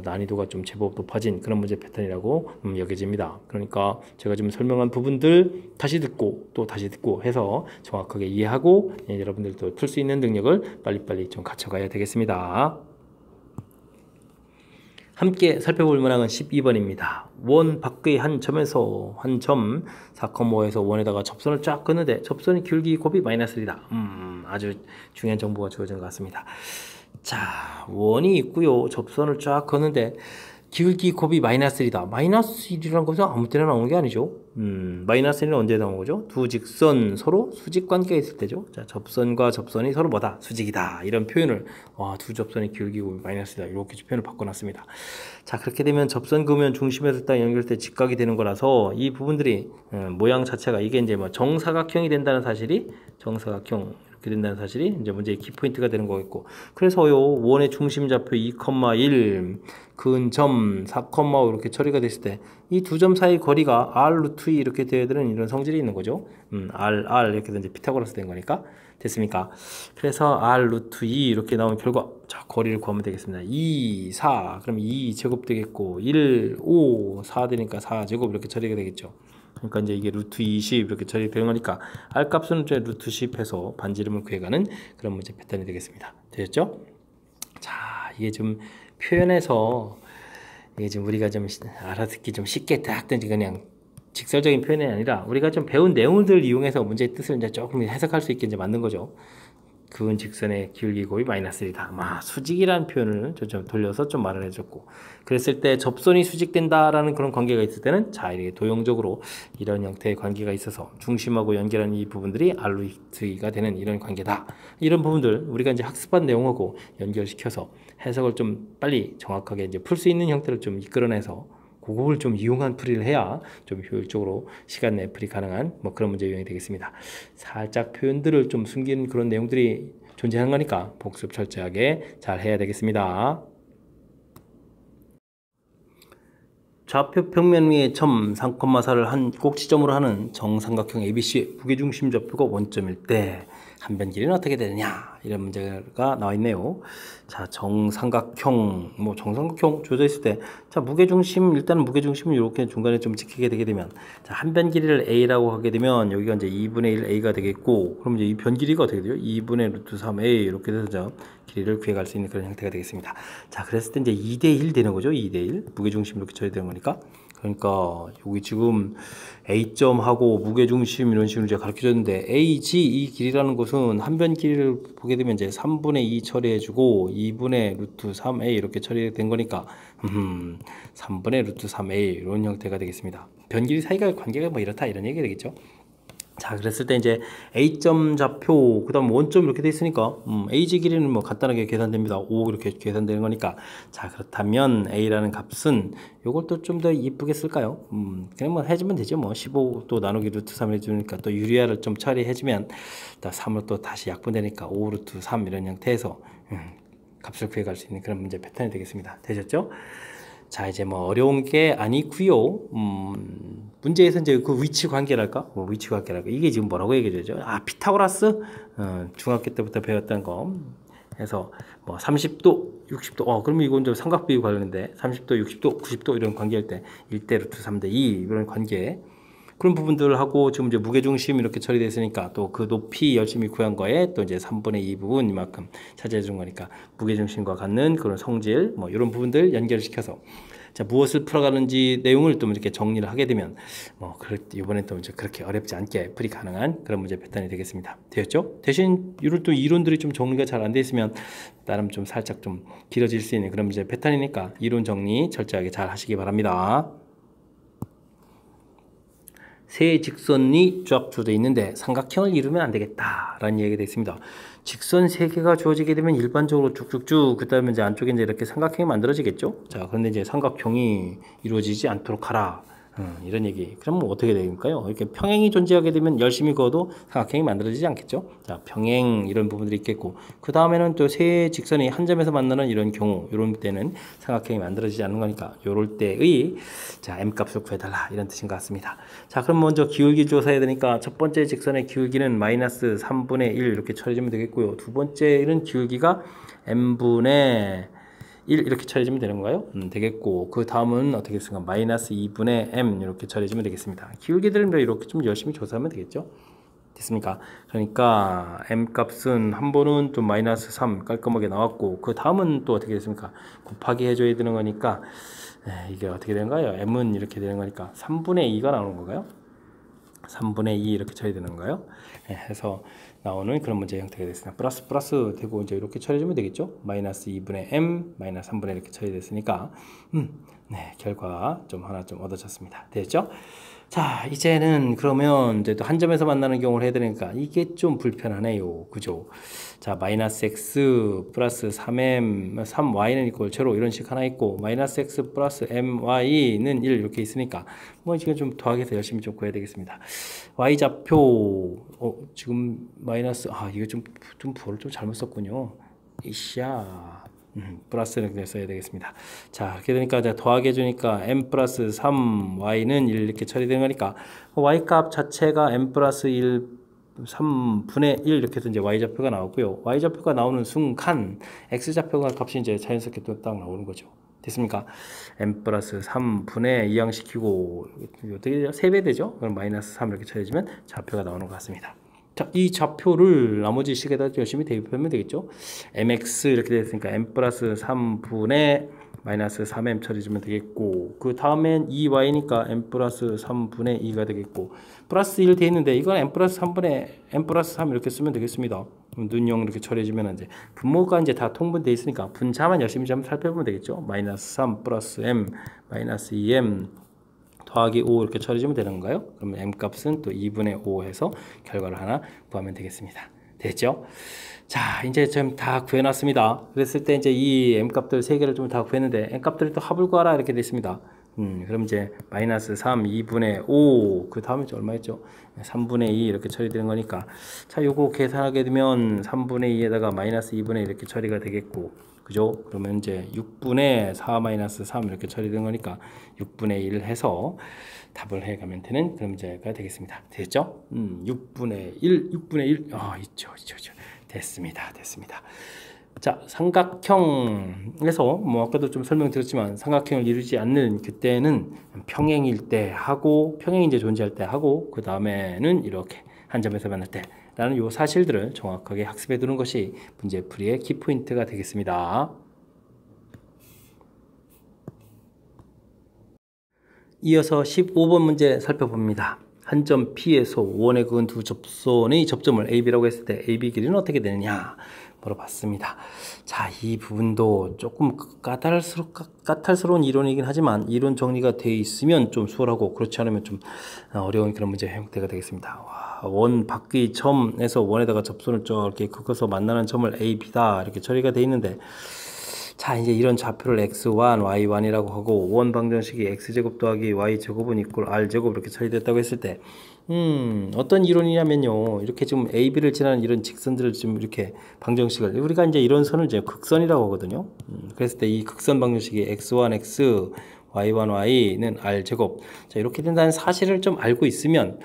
난이도가 좀 제법 높아진 그런 문제 패턴이라고 여겨집니다. 그러니까 제가 지금 설명한 부분들 다시 듣고 또 다시 듣고 해서 정확하게 이해하고 여러분들도 풀 수 있는 능력을 빨리빨리 좀 갖춰가야 되겠습니다. 함께 살펴볼 문항은 12번입니다. 원 밖의 한 점에서 한 점 4,5에서 원에다가 접선을 쫙 긋는데 접선의 길기 곱이 -1이다. 아주 중요한 정보가 주어진 것 같습니다. 자, 원이 있고요. 접선을 쫙 긋는데 길기 곱이 -1이다. -1이라는 것은 아무 때나 나오는 게 아니죠. -1은 언제 나온 거죠? 두 직선 서로 수직 관계가 있을 때죠. 자, 접선과 접선이 서로 뭐다? 수직이다. 이런 표현을 두 접선의 길기 곱이 -1이다. 이렇게 표현을 바꿔놨습니다. 자, 그렇게 되면 접선 그으면 중심에서 딱 연결될 때 직각이 되는 거라서 이 부분들이 모양 자체가 이게 이제 뭐 정사각형이 된다는 사실이 정사각형 이렇게 된다는 사실이 이제 문제의 키포인트가 되는 거겠고 그래서요 원의 중심 좌표 2,1 근점 4,5 이렇게 처리가 됐을 때 이 두 점 사이 거리가 r 루트 2 이렇게 되어야 되는 이런 성질이 있는 거죠. r 이렇게 이제 피타고라스 된 거니까 됐습니까? 그래서 r 루트 2 이렇게 나온 결과 자 거리를 구하면 되겠습니다. 2, 4 그럼 2 제곱 되겠고 1, 5, 4 되니까 4 제곱 이렇게 처리가 되겠죠. 그러니까 이제 이게 루트 20 이렇게 처리되는 거니까 R 값은 이제 루트 10 해서 반지름을 구해가는 그런 문제 패턴이 되겠습니다. 되셨죠? 자, 이게 좀 표현에서 이게 좀 우리가 좀 알아듣기 좀 쉽게 딱 그냥 직설적인 표현이 아니라 우리가 좀 배운 내용들을 이용해서 문제의 뜻을 이제 조금 해석할 수 있게 이제 만든 거죠. 그은 직선의 길기 곱이 -1이다. 수직이라는 표현을 좀 돌려서 좀 말을 해줬고 그랬을 때 접선이 수직된다라는 그런 관계가 있을 때는 자 이렇게 도형적으로 이런 형태의 관계가 있어서 중심하고 연결하는 이 부분들이 알루이트가 되는 이런 관계다. 이런 부분들 우리가 이제 학습한 내용하고 연결시켜서 해석을 좀 빨리 정확하게 이제 풀 수 있는 형태를 좀 이끌어내서 그걸 좀 이용한 풀이를 해야 좀 효율적으로 시간 내 풀이 가능한 뭐 그런 문제 유형이 되겠습니다. 살짝 표현들을 좀 숨긴 그런 내용들이 존재하는 거니까 복습 철저하게 잘 해야 되겠습니다. 좌표 평면 위에 점 3,4를 한 꼭지점으로 하는 정삼각형 ABC 무게중심 좌표가 원점일 때 한변 길이는 어떻게 되느냐 이런 문제가 나와 있네요. 자, 정삼각형 정삼각형 주어져 있을 때 자 무게중심 일단은 무게중심을 이렇게 중간에 좀 지키게 되게 되면 자 한변 길이를 A라고 하게 되면 여기가 이제 2분의 1 A가 되겠고 그럼 이제 이 변 길이가 어떻게 돼요? 2분의 루트 3 A 이렇게 돼서 길이를 구해갈 수 있는 그런 형태가 되겠습니다. 자, 그랬을 때 이제 2대1 되는 거죠. 2대1 무게중심 이렇게 쳐야 되는 거니까 그러니까 여기 지금 A점하고 무게중심 이런 식으로 이제 가르쳐줬는데 AG 이 길이라는 것은 한변 길이를 보게 되면 이제 3분의 2 처리해주고 2분의 루트 3A 이렇게 처리된 거니까 3분의 루트 3A 이런 형태가 되겠습니다. 변 길이 사이가 관계가 뭐 이렇다 이런 얘기가 되겠죠. 자, 그랬을 때 이제 A점 좌표 그 다음 원점 이렇게 돼 있으니까 AG 길이는 뭐 간단하게 계산됩니다. 5 이렇게 계산되는 거니까 자 그렇다면 A라는 값은 요걸 또 좀 더 이쁘게 쓸까요? 그냥 뭐 해주면 되죠. 뭐 15 또 나누기 루트 3 해주니까 또 유리화를 좀 처리해주면 또 3을 또 다시 약분되니까 5 루트 3 이런 형태에서 값을 구해갈 수 있는 그런 문제 패턴이 되겠습니다. 되셨죠? 자, 이제 뭐 어려운 게 아니고요. 문제에서 이제 그 위치 관계랄까? 위치 관계랄까? 이게 지금 뭐라고 얘기되죠? 피타고라스? 중학교 때부터 배웠던 거. 해서 뭐 30도, 60도. 그러면 이건 좀 삼각비유 관련인데 30도, 60도, 90도 이런 관계일 때 1대 루트 3대 2 이런 관계. 그런 부분들하고 지금 이제 무게중심 이렇게 처리되어 있으니까 또 그 높이 열심히 구한 거에 또 이제 3분의 2 부분 이만큼 차지해 준 거니까 무게중심과 같는 그런 성질 뭐 이런 부분들 연결시켜서 자, 무엇을 풀어가는지 내용을 좀 이렇게 정리를 하게 되면 이번엔 또 이제 그렇게 어렵지 않게 풀이 가능한 그런 문제 패턴이 되겠습니다. 되었죠? 대신 이런 또 이론들이 좀 정리가 잘 안 돼 있으면 나름 좀 살짝 좀 길어질 수 있는 그런 문제 패턴이니까 이론 정리 철저하게 잘 하시기 바랍니다. 세 직선이 조합 주어져 있는데 삼각형을 이루면 안 되겠다라는 얘기가 있습니다. 직선 세 개가 주어지게 되면 일반적으로 쭉쭉쭉 그다음에 이제 안쪽에 이제 이렇게 삼각형이 만들어지겠죠. 자, 그런데 이제 삼각형이 이루어지지 않도록 하라. 이런 얘기. 그럼 뭐 어떻게 될까요? 이렇게 평행이 존재하게 되면 열심히 그어도 삼각형이 만들어지지 않겠죠. 자, 평행 이런 부분들이 있겠고 그 다음에는 또 세 직선이 한 점에서 만나는 이런 경우 이런 때는 삼각형이 만들어지지 않는 거니까 요럴 때의 자 m값을 구해달라 이런 뜻인 것 같습니다. 자, 그럼 먼저 기울기 조사해야 되니까 첫 번째 직선의 기울기는 마이너스 3분의 1 이렇게 처리해주면 되겠고요. 두 번째는 기울기가 m분의 1 이렇게 처리해주면 되는 건가요? 되겠고 그 다음은 어떻게 했습니까? 마이너스 2분의 m 이렇게 처리해주면 되겠습니다. 기울기들은 이렇게 좀 열심히 조사하면 되겠죠? 됐습니까? 그러니까 m 값은 한 번은 좀 마이너스 3 깔끔하게 나왔고 그 다음은 또 어떻게 됐습니까? 곱하기 해줘야 되는 거니까 이게 어떻게 되는가요? m은 이렇게 되는 거니까 3분의 2가 나오는 건가요? 3분의 2 이렇게 처리되는 건가요? 해서 나오는 그런 문제 형태가 됐습니다. 플러스 되고 이제 이렇게 처리해주면 되겠죠? 마이너스 2분의 m 마이너스 3분의 이렇게 처리됐으니까 네, 결과 좀 하나 좀 얻어졌습니다. 됐죠? 자, 이제는 그러면 이제 또 한 점에서 만나는 경우를 해야 되니까 이게 좀 불편하네요. 그죠? 자, 마이너스 x 플러스 3m, 3y는 이꼴 제로 이런 식 하나 있고 마이너스 x 플러스 my는 1 이렇게 있으니까 뭐 지금 좀 더하기해서 열심히 좀 구해야 되겠습니다. y좌표 지금 마이너스 이거 좀 부호를 좀 잘못 썼군요. 이샤 플러스를 써야 되겠습니다. 자, 이렇게 되니까 이제 더하게 해주니까 m 플러스 3y는 1 이렇게 처리된 거니까 y 값 자체가 m 플러스 1 3분의 1 이렇게 해서 이제 y좌표가 나오고요. y좌표가 나오는 순간 x좌표가 값이 이제 자연스럽게 또 딱 나오는 거죠. 됐습니까? m 플러스 3분의 이항시키고 어떻게 되죠? 3배 되죠? 그럼 마이너스 3 이렇게 처리해주면 좌표가 나오는 것 같습니다. 자, 이 좌표를 나머지 식에다 열심히 대입하면 되겠죠? mx 이렇게 되었으니까 m 플러스 3분의 마이너스 3m 처리해주면 되겠고 그 다음엔 2y니까 m 플러스 3분의 2가 되겠고 플러스 1 돼 있는데 이건 m 플러스 3분의 m 플러스 3 이렇게 쓰면 되겠습니다. 눈형 이렇게 처리해주면 이제 분모가 이제 다 통분돼 있으니까 분자만 열심히 좀 살펴보면 되겠죠? 마이너스 3 플러스 m 마이너스 2m 더하기 5 이렇게 처리해주면 되는 건가요? 그러면 m 값은 또 2분의 5 해서 결과를 하나 구하면 되겠습니다. 됐죠? 자, 이제 좀 다 구해놨습니다. 그랬을 때 이제 이 m 값들 3개를 좀 다 구했는데 m 값들이 또 합을 구하라 이렇게 됐습니다. 그럼 이제 마이너스 3, 2분의 5, 그 다음에 얼마였죠? 3분의 2 이렇게 처리되는 거니까 자, 요거 계산하게 되면 3분의 2에다가 마이너스 2분의 1 이렇게 처리가 되겠고 그죠? 그러면 이제 6분의 4 마이너스 3 이렇게 처리된 거니까 6분의 1 해서 답을 해가면 되는 그런 문제가 되겠습니다. 됐죠? 6분의 1 있죠. 됐습니다. 자, 삼각형에서 뭐 아까도 좀 설명드렸지만 삼각형을 이루지 않는 그때는 평행일 때 하고 평행이 이제 존재할 때 하고 그 다음에는 이렇게 한 점에서 만날 때 라는 요 사실들을 정확하게 학습해 두는 것이 문제풀이의 키포인트가 되겠습니다. 이어서 15번 문제 살펴봅니다. 한 점 P에서 원에 그은 두 접선의 접점을 AB라고 했을 때 AB 길이는 어떻게 되느냐 물어봤습니다. 자, 이 부분도 조금 까탈스러운 이론이긴 하지만 이론 정리가 되어 있으면 좀 수월하고 그렇지 않으면 좀 어려운 그런 문제 형태가 되겠습니다. 원 밖의 점에서 원에다가 접선을 이렇게 긋어서 만나는 점을 AB다 이렇게 처리가 되어 있는데 자, 이제 이런 좌표를 x1, y1이라고 하고 원 방정식이 x제곱 더하기 y제곱은 이꼴 r제곱 이렇게 처리됐다고 했을 때 어떤 이론이냐면요. 이렇게 지금 AB를 지나는 이런 직선들을 지금 이렇게 방정식을 우리가 이제 이런 선을 이제 극선이라고 하거든요. 그랬을 때 이 극선 방정식이 x1, x, y1, y는 r제곱 자, 이렇게 된다는 사실을 좀 알고 있으면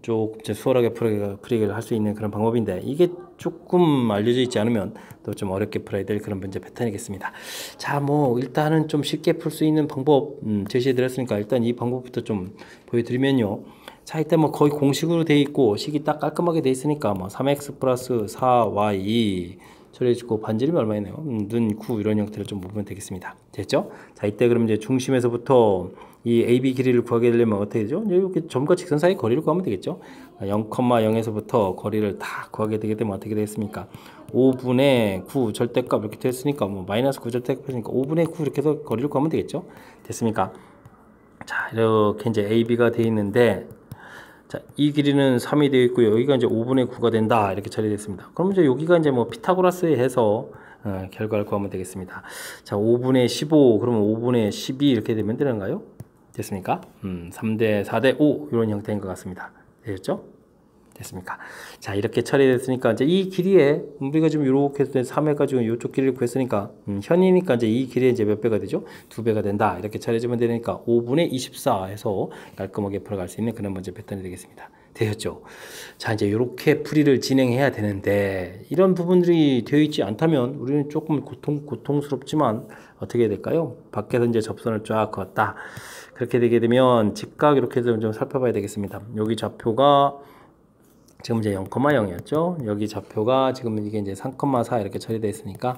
좀 수월하게 풀이를 할 수 있는 그런 방법인데 이게 조금 알려져 있지 않으면 또 좀 어렵게 풀어야 될 그런 문제 패턴이겠습니다. 자, 뭐 일단은 좀 쉽게 풀 수 있는 방법 제시해 드렸으니까 일단 이 방법부터 좀 보여드리면요. 자, 이때 뭐 거의 공식으로 돼 있고 식이 딱 깔끔하게 돼 있으니까 뭐 3x 플러스 4y 처리해주고 반지름이 얼마이네요. 는 9 이런 형태를 좀 보면 되겠습니다. 됐죠? 자, 이때 그럼 이제 중심에서부터 이 AB 길이를 구하게 되려면 어떻게 되죠? 이렇게 점과 직선 사이 거리를 구하면 되겠죠? 0,0에서부터 거리를 다 구하게 되게 되면 어떻게 되겠습니까? 5분의 9 절대값 이렇게 됐으니까 뭐 마이너스 9 절대값이니까 5분의 9 이렇게 해서 거리를 구하면 되겠죠? 됐습니까? 자, 이렇게 이제 AB가 되어 있는데, 자, 이 길이는 3이 되어 있고요. 여기가 이제 5분의 9가 된다. 이렇게 처리됐습니다. 그럼 이제 여기가 이제 뭐 피타고라스에 해서 결과를 구하면 되겠습니다. 자, 5분의 15, 그러면 5분의 12 이렇게 되면 되는가요? 됐습니까? 3대 4대 5 이런 형태인 것 같습니다. 되셨죠? 됐습니까? 자, 이렇게 처리됐으니까 이제 이 길이에 우리가 지금 이렇게 해서 3 해가지고 이쪽 길이를 구했으니까 현이니까 이제 이 길이에 이제 몇 배가 되죠? 2배가 된다. 이렇게 처리해주면 되니까 5분의 24 해서 깔끔하게 풀어갈 수 있는 그런 문제 패턴이 되겠습니다. 되셨죠? 자, 이제 이렇게 풀이를 진행해야 되는데 이런 부분들이 되어 있지 않다면 우리는 조금 고통스럽지만 어떻게 해야 될까요? 밖에서 이제 접선을 쫙 그었다. 그렇게 되게 되면 직각 이렇게 좀 살펴봐야 되겠습니다. 여기 좌표가 지금 이제 0,0이었죠. 여기 좌표가 지금 이게 이제 3,4 이렇게 처리되어 있으니까,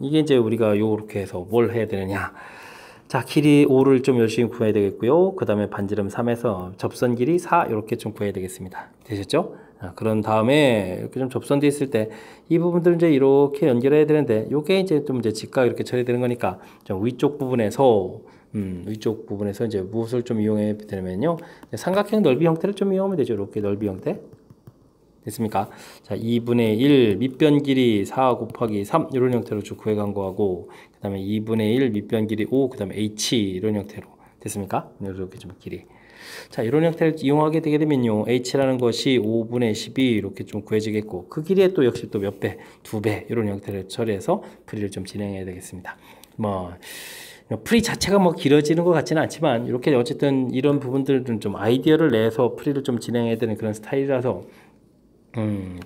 이게 이제 우리가 요렇게 해서 뭘 해야 되느냐. 자, 길이 5를 좀 열심히 구해야 되겠고요. 그 다음에 반지름 3에서 접선 길이 4 이렇게 좀 구해야 되겠습니다. 되셨죠? 그런 다음에 이렇게 좀 접선되어 있을 때 이 부분들은 이제 이렇게 연결해야 되는데 요게 이제 좀 이제 직각 이렇게 처리되는 거니까 좀 위쪽 부분에서 이제 무엇을 좀 이용해야 되냐면요. 삼각형 넓이 형태를 좀 이용하면 되죠. 이렇게 넓이 형태. 됐습니까? 자, 2분의 1 밑변 길이 4 곱하기 3 이런 형태로 쭉 구해간 거하고 그 다음에 2분의 1 밑변 길이 5 그 다음에 h 이런 형태로 됐습니까? 이렇게 좀 길이. 자, 이런 형태를 이용하게 되게 되면요, h라는 것이 5분의 12 이렇게 좀 구해지겠고 그 길이에 또 역시 또 몇 배, 2배 이런 형태를 처리해서 풀이를 좀 진행해야 되겠습니다. 뭐 풀이 자체가 뭐 길어지는 것 같지는 않지만 이렇게 어쨌든 이런 부분들은 좀 아이디어를 내서 풀이를 좀 진행해야 되는 그런 스타일이라서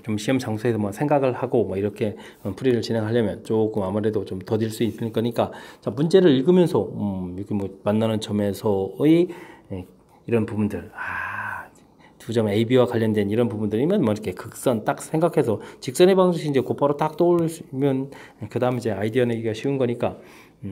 좀 시험 장소에서 뭐 생각을 하고 뭐 이렇게 풀이를 진행하려면 조금 아무래도 좀 더딜 수 있을 거니까 자, 문제를 읽으면서 이렇게 뭐 만나는 점에서의 이런 부분들 두 점 AB와 관련된 이런 부분들이면 뭐 이렇게 극선 딱 생각해서 직선의 방정식 이제 곧바로 딱 떠올리면 그 다음에 이제 아이디어 내기가 쉬운 거니까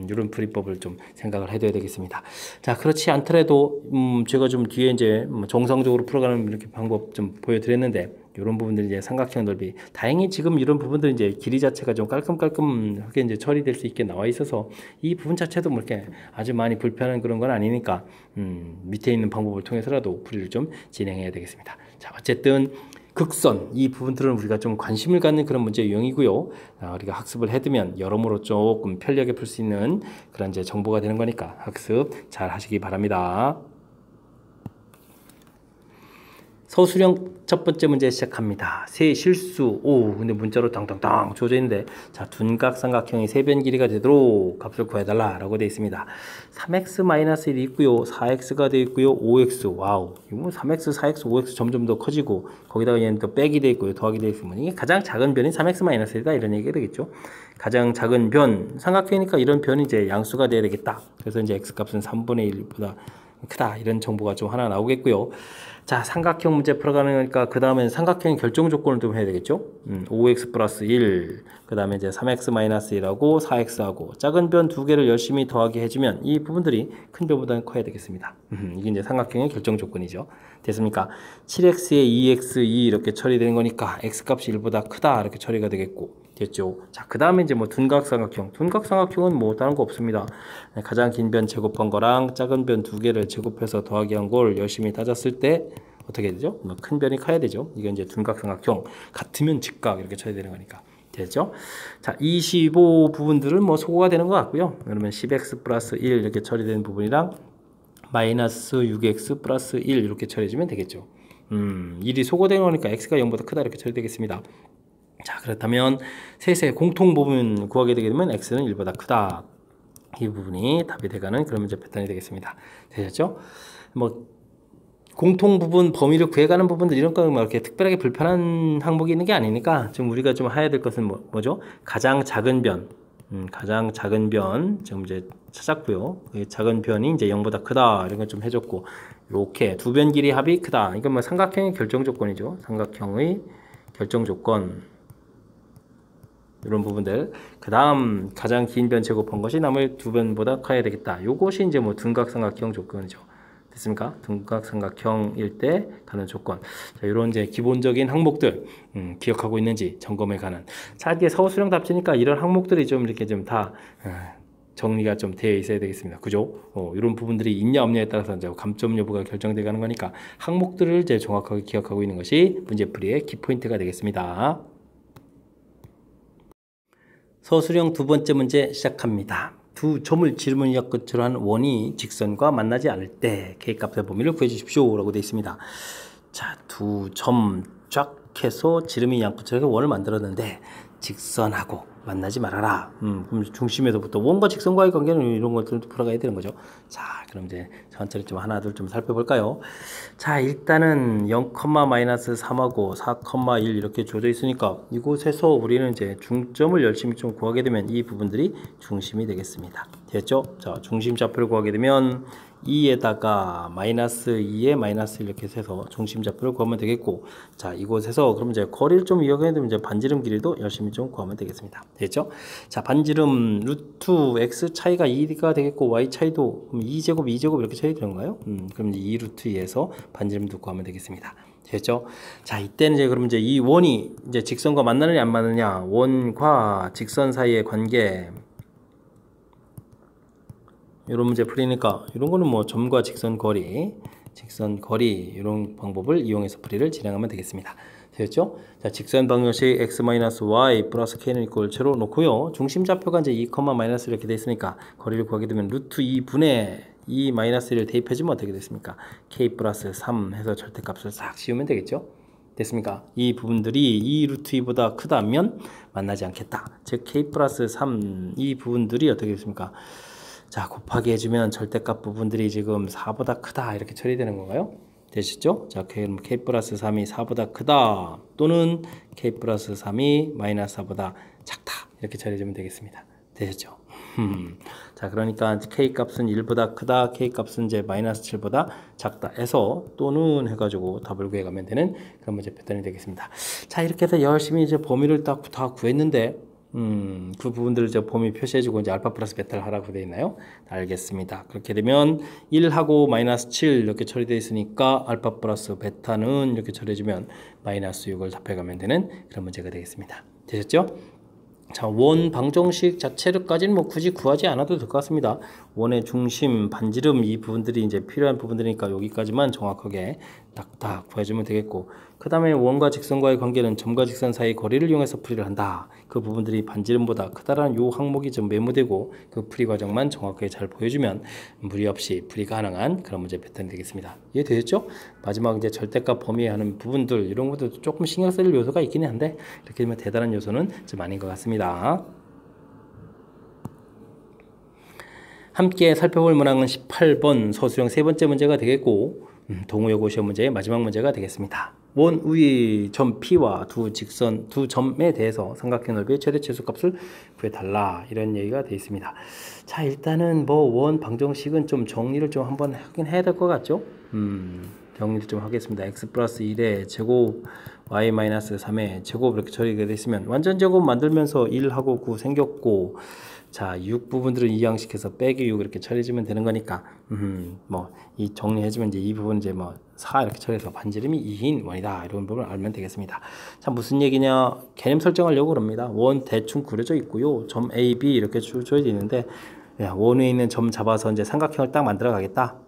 이런 풀이법을 좀 생각을 해둬야 되겠습니다. 자, 그렇지 않더라도 제가 좀 뒤에 이제 정상적으로 풀어가는 이렇게 방법 좀 보여드렸는데 이런 부분들 이제 삼각형 넓이 다행히 지금 이런 부분들 이제 길이 자체가 좀 깔끔하게 이제 처리될 수 있게 나와 있어서 이 부분 자체도 뭐 이렇게 아주 많이 불편한 그런 건 아니니까 밑에 있는 방법을 통해서라도 풀이를 좀 진행해야 되겠습니다. 자, 어쨌든 극선 이 부분들은 우리가 좀 관심을 갖는 그런 문제 유형이고요. 우리가 학습을 해두면 여러모로 조금 편리하게 풀 수 있는 그런 이제 정보가 되는 거니까 학습 잘 하시기 바랍니다. 서술형 첫 번째 문제 시작합니다. 세 실수 근데 문자로 땅땅땅 주어져 있는데 자, 둔각 삼각형의 세변 길이가 되도록 값을 구해달라 라고 되어 있습니다. 3x-1이 있고요, 4x가 되어 있고요, 5x 와우 이거 3x, 4x, 5x 점점 더 커지고 거기다가 얘는 또 빼기 되어 있고요, 더하기 되어 있으면 이게 가장 작은 변이 3x-1이다 이런 얘기가 되겠죠. 가장 작은 변 삼각형이니까 이런 변이 이제 양수가 돼야 되겠다. 그래서 이제 x값은 3분의 1보다 크다 이런 정보가 좀 하나 나오겠고요. 자, 삼각형 문제 풀어가는 거니까 그 다음엔 삼각형 결정 조건을 좀 해야 되겠죠. 5x 플러스 1, 그 다음에 이제 3x 마이너스 1하고 4x하고 작은 변 두 개를 열심히 더하게 해주면 이 부분들이 큰 변보다는 커야 되겠습니다. 이게 이제 삼각형의 결정 조건이죠. 됐습니까? 7x에 2x, 2 이렇게 처리되는 거니까 x값이 1보다 크다 이렇게 처리가 되겠고 됐죠. 자, 그 다음에 이제 뭐 둔각삼각형. 둔각삼각형은 뭐 다른 거 없습니다. 가장 긴 변 제곱한 거랑 작은 변 두 개를 제곱해서 더하기 한 걸 열심히 따졌을 때 어떻게 되죠? 뭐 큰 변이 커야 되죠. 이게 이제 둔각삼각형. 같으면 직각 이렇게 쳐야 되는 거니까. 됐죠? 자, 25 부분들은 뭐 소거가 되는 것 같고요. 그러면 10x 플러스 1 이렇게 처리되는 부분이랑 마이너스 6x 플러스 1 이렇게 처리해주면 되겠죠. 1이 소거되는 거니까 x가 0보다 크다 이렇게 처리되겠습니다. 자, 그렇다면 셋의 공통 부분 구하게 되게 되면 x는 1보다 크다. 이 부분이 답이 돼가는 그런 문제 패턴이 되겠습니다. 되셨죠? 뭐 공통 부분 범위를 구해가는 부분들 이런 거는 뭐 이렇게 특별하게 불편한 항목이 있는 게 아니니까 좀 우리가 좀 해야 될 것은 뭐죠? 가장 작은 변 가장 작은 변 지금 이제 찾았고요. 작은 변이 이제 0보다 크다 이런 걸 좀 해줬고, 이렇게 두 변 길이 합이 크다. 이건 뭐 삼각형의 결정 조건이죠. 삼각형의 결정 조건. 이런 부분들. 그 다음 가장 긴 변 제곱한 것이 나머지 두 변보다 커야 되겠다. 요것이 이제 뭐 둔각삼각형 조건이죠. 됐습니까? 둔각삼각형일 때 가는 조건. 자, 이런 이제 기본적인 항목들 기억하고 있는지 점검해 가는. 자, 이게 서술형 답지니까 이런 항목들이 좀 이렇게 좀 다 정리가 좀 되어 있어야 되겠습니다. 그죠? 이런 부분들이 있냐 없냐에 따라서 이제 감점 여부가 결정돼 가는 거니까 항목들을 이제 정확하게 기억하고 있는 것이 문제풀이의 키포인트가 되겠습니다. 서술형 두 번째 문제 시작합니다. 두 점을 지름이와 끝으로 한 원이 직선과 만나지 않을 때 K값의 범위를 구해주십시오 라고 되어 있습니다. 자, 두 점 쫙 해서 지름이 양끝으로 원을 만들었는데 직선하고 만나지 말아라. 그럼 중심에서부터 원과 직선과의 관계는 이런 것들도 풀어가야 되는 거죠. 자, 그럼 이제 천천히 좀 하나둘 좀 살펴볼까요? 자, 일단은 0,-3하고 4,1 이렇게 주어져 있으니까 이곳에서 우리는 이제 중점을 열심히 좀 구하게 되면 이 부분들이 중심이 되겠습니다. 됐죠? 자, 중심 좌표를 구하게 되면 2에다가 -2에 -1 이렇게 해서 중심 좌표를 구하면 되겠고, 자, 이곳에서 그럼 이제 거리를 좀 이용하게 되면 이제 반지름 길이도 열심히 좀 구하면 되겠습니다. 됐죠? 자, 반지름 루트 x 차이가 2가 되겠고 y 차이도 2제곱 2제곱 이렇게 차이 되는가요? 그럼 이제 2 루트 2에서 반지름도 구하면 되겠습니다. 됐죠? 자, 이때는 이제 그럼 이제 이 원이 이제 직선과 만나느냐 안 만나느냐, 원과 직선 사이의 관계, 이런 문제 풀이니까 이런 거는 뭐 점과 직선 거리 이런 방법을 이용해서 풀이를 진행하면 되겠습니다. 되었죠? 자, 직선 방정식 x-y 플러스 k는 이꼴 제로 놓고요. 중심 좌표가 이제 2, 마이너스 이렇게 돼 있으니까 거리를 구하게 되면 루트 2분의 2 마이너스 1을 대입해주면 어떻게 됐습니까? k 플러스 3 해서 절대값을 싹 씌우면 되겠죠? 됐습니까? 이 부분들이 2 루트 2보다 크다면 만나지 않겠다. 즉 k 플러스 3 이 부분들이 어떻게 됐습니까? 자, 곱하기 해주면 절대값 부분들이 지금 4보다 크다 이렇게 처리되는 건가요? 되시죠? 자, 그럼 k 플러스 3이 4보다 크다 또는 k 플러스 3이 마이너스 4보다 작다 이렇게 처리해주면 되겠습니다. 되셨죠? 자, 그러니까 k 값은 1보다 크다, k 값은 이제 마이너스 7보다 작다 해서 또는 해가지고 답을 구해가면 되는 그런 문제 패턴이 되겠습니다. 자, 이렇게 해서 열심히 이제 범위를 다 구했는데 그 부분들을 이제 범위 표시해주고 이제 알파 플러스 베타를 하라고 되어 있나요? 알겠습니다. 그렇게 되면 1하고 마이너스 7 이렇게 처리되어 있으니까 알파 플러스 베타는 이렇게 처리해주면 마이너스 6을 답해가면 되는 그런 문제가 되겠습니다. 되셨죠? 자, 원 방정식 자체를까지는 뭐 굳이 구하지 않아도 될 것 같습니다. 원의 중심, 반지름 이 부분들이 이제 필요한 부분들이니까 여기까지만 정확하게 딱딱 구해주면 되겠고, 그 다음에 원과 직선과의 관계는 점과 직선 사이 거리를 이용해서 풀이를 한다. 그 부분들이 반지름보다 크다라는 요 항목이 좀 메모되고 그 풀이 과정만 정확하게 잘 보여주면 무리 없이 풀이 가능한 그런 문제 패턴이 되겠습니다. 이해되셨죠? 마지막 이제 절대값 범위에 하는 부분들 이런 것도 조금 신경 쓸 요소가 있긴 한데 이렇게 되면 대단한 요소는 좀 아닌 것 같습니다. 함께 살펴볼 문항은 18번 서술형 세 번째 문제가 되겠고, 동호여고 시험 문제의 마지막 문제가 되겠습니다. 원 위의 점 P와 두 점에 대해서 삼각형 넓이의 최대 최소값을 구해달라 이런 얘기가 되어 있습니다. 자, 일단은 뭐 원 방정식은 좀 정리를 좀 한번 하긴 해야 될 것 같죠? 정리를 좀 하겠습니다. x 플러스 1의 제곱 y 마이너스 3의 제곱 이렇게 처리가 되어 있으면 완전 제곱 만들면서 1하고 9 생겼고, 자, 6 부분들은 이항식해서 빼기 6 이렇게 처리해주면 되는 거니까 뭐 이 정리해주면 이제 이 부분 이제 뭐 4 이렇게 처리해서 반지름이 2인 원이다 이런 부분을 알면 되겠습니다. 자, 무슨 얘기냐, 개념 설정하려고 그럽니다. 원 대충 그려져 있고요. 점 A, B 이렇게 줘져 있는데, 야, 원에 있는 점 잡아서 이제 삼각형을 딱 만들어 가겠다.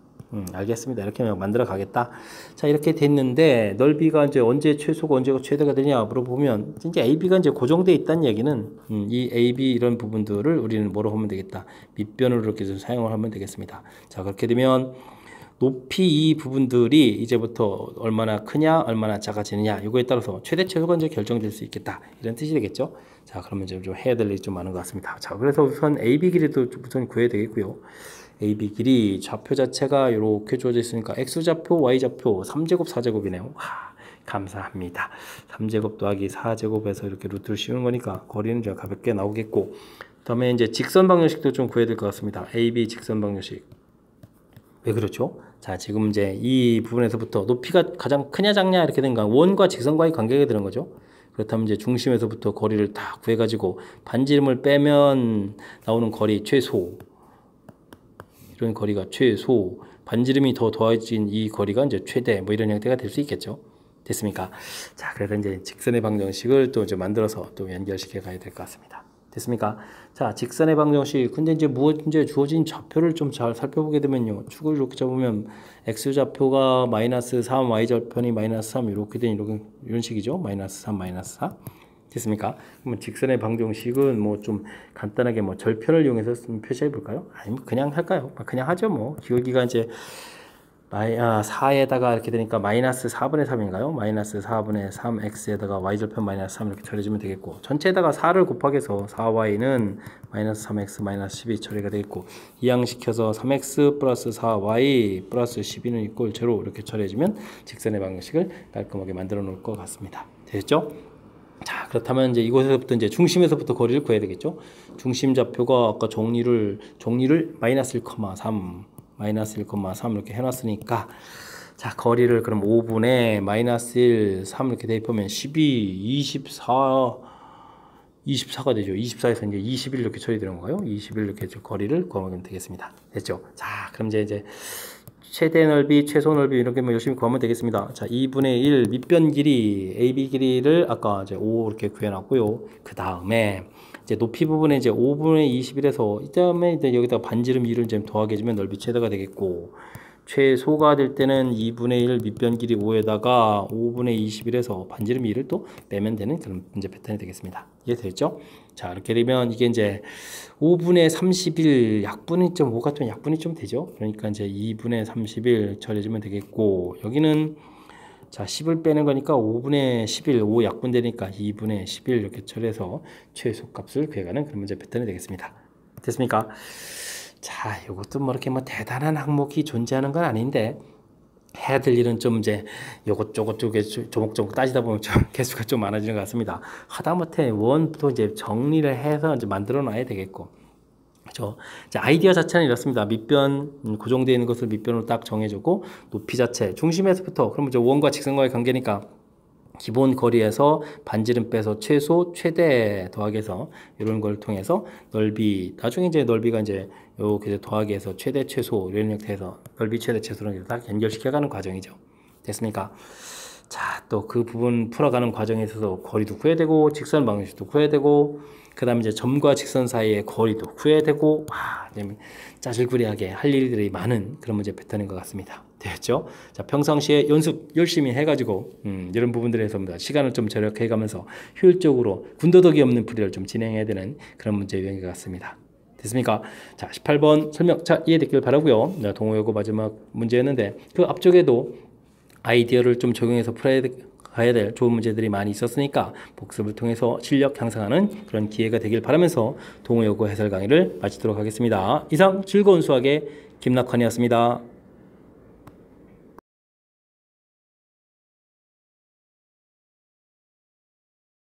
알겠습니다. 이렇게 만들어 가겠다. 자, 이렇게 됐는데 넓이가 이제 언제 최소가 언제가 최대가 되냐 물어보면 이제 AB가 이제 고정되어 있다는 얘기는 이 AB 이런 부분들을 우리는 뭐로 하면 되겠다. 밑변으로 이렇게 좀 사용을 하면 되겠습니다. 자, 그렇게 되면 높이 이 부분들이 이제부터 얼마나 크냐 얼마나 작아지느냐 이거에 따라서 최대 최소가 이제 결정될 수 있겠다 이런 뜻이 되겠죠. 자, 그러면 좀 해야 될 일이 좀 많은 것 같습니다. 자, 그래서 우선 AB 길이도 우선 구해야 되겠고요. AB 길이 좌표 자체가 이렇게 주어져 있으니까 X좌표, Y좌표 3제곱 4제곱이네요. 감사합니다. 3제곱 더하기 4제곱에서 이렇게 루트를 씌우는 거니까 거리는 좀 가볍게 나오겠고, 다음에 이제 직선 방정식도 좀 구해야 될 것 같습니다. AB 직선 방정식. 왜 그렇죠? 자, 지금 이제 이 부분에서부터 높이가 가장 크냐 작냐 이렇게 된가 원과 직선과의 관계가 되는 거죠. 그렇다면 이제 중심에서부터 거리를 다 구해가지고 반지름을 빼면 나오는 거리 최소, 이런 거리가 최소, 반지름이 더 더해진 이 거리가 이제 최대, 뭐 이런 형태가 될 수 있겠죠. 됐습니까? 자, 그래서 이제 직선의 방정식을 또 이제 만들어서 또 연결시켜 가야 될 것 같습니다. 됐습니까? 자, 직선의 방정식. 근데 이제 이제 주어진 좌표를 좀 잘 살펴보게 되면요. 축을 이렇게 잡으면 x좌표가 마이너스 3, y좌표는 마이너스 3 이렇게 된 이런 식이죠. 마이너스 3, 마이너스 4. 됐습니까? 그러면 직선의 방정식은 뭐 좀 간단하게 뭐 절편을 이용해서 표시해 볼까요? 아니면 그냥 할까요? 그냥 하죠. 뭐 기울기가 이제 4에다가 이렇게 되니까 마이너스 4분의 3인가요? 마이너스 4분의 3x에다가 y절편 마이너스 3 이렇게 처리해주면 되겠고, 전체에다가 4를 곱하기해서 4y는 마이너스 3x 마이너스 12 처리가 되겠고, 이항시켜서 3x 플러스 4y 플러스 12는 이꼴 제로 이렇게 처리해주면 직선의 방정식을 깔끔하게 만들어 놓을 것 같습니다. 됐죠? 자, 그렇다면 이제 이곳에서부터 이제 중심에서부터 거리를 구해야 되겠죠? 중심 좌표가 아까 정리를 마이너스 1,3 마이너스 1,3 이렇게 해놨으니까, 자, 거리를 그럼 5분의 마이너스 1, 3 이렇게 대입하면 12, 24가 되죠. 24에서 이제 21 이렇게 처리되는 건가요? 21 이렇게 거리를 구하면 되겠습니다. 됐죠? 자, 그럼 이제 최대 넓이, 최소 넓이 이렇게 뭐 열심히 구하면 되겠습니다. 자, 2분의 1 밑변 길이, AB 길이를 아까 이제 5 이렇게 구해놨고요. 그 다음에 이제 높이 부분에 이제 5분의 21에서 이다음에 이제 여기다 반지름 2를 좀 더하게 해주면 넓이 최대가 되겠고, 최소가 될 때는 2분의 1 밑변 길이 5에다가 5분의 21에서 반지름 2를 또 빼면 되는 그런 문제 패턴이 되겠습니다. 이해되겠죠? 자, 이렇게 되면 이게 이제 5분의 31 약분이 좀 5가 좀 약분이 좀 되죠. 그러니까 이제 2분의 31 처리해주면 되겠고, 여기는 자, 10을 빼는 거니까 5분의 11, 5 약분되니까 2분의 11 이렇게 처리해서 최소값을 구해가는 그런 문제 패턴이 되겠습니다. 됐습니까? 자, 이것도 뭐 이렇게 뭐 대단한 항목이 존재하는 건 아닌데, 해야 될 일은 좀 이제 요것저것 조목조목 따지다 보면 좀 개수가 좀 많아지는 것 같습니다. 하다못해 원부터 이제 정리를 해서 이제 만들어 놔야 되겠고, 그렇죠? 자, 아이디어 자체는 이렇습니다. 밑변 고정되어 있는 것을 밑변으로 딱 정해주고, 높이 자체 중심에서부터, 그러면 이제 원과 직선과의 관계니까 기본 거리에서 반지름 빼서 최소, 최대 더하기 해서 이런 걸 통해서 넓이, 나중에 이제 넓이가 이제 이렇게 더하기 해서 최대, 최소 이런 형태에서 넓이, 최대, 최소를 딱 연결시켜가는 과정이죠. 됐습니까? 자, 또 그 부분 풀어가는 과정에 있어서 거리도 구해야 되고, 직선 방정식도 구해야 되고, 그 다음에 이제 점과 직선 사이의 거리도 구해야 되고, 짜질구리하게 할 일들이 많은 그런 문제 패턴인 것 같습니다. 됐죠? 자, 평상시에 연습 열심히 해가지고 이런 부분들에서 시간을 좀 절약해가면서 효율적으로 군더더기 없는 풀이를 좀 진행해야 되는 그런 문제 유형인 것 같습니다. 됐습니까? 자, 18번 설명 자 이해됐길 바라고요. 동호여고 마지막 문제였는데, 그 앞쪽에도 아이디어를 좀 적용해서 풀어야 가야 될 좋은 문제들이 많이 있었으니까 복습을 통해서 실력 향상하는 그런 기회가 되길 바라면서 동호여고 해설 강의를 마치도록 하겠습니다. 이상 즐거운 수학의 김낙환이었습니다.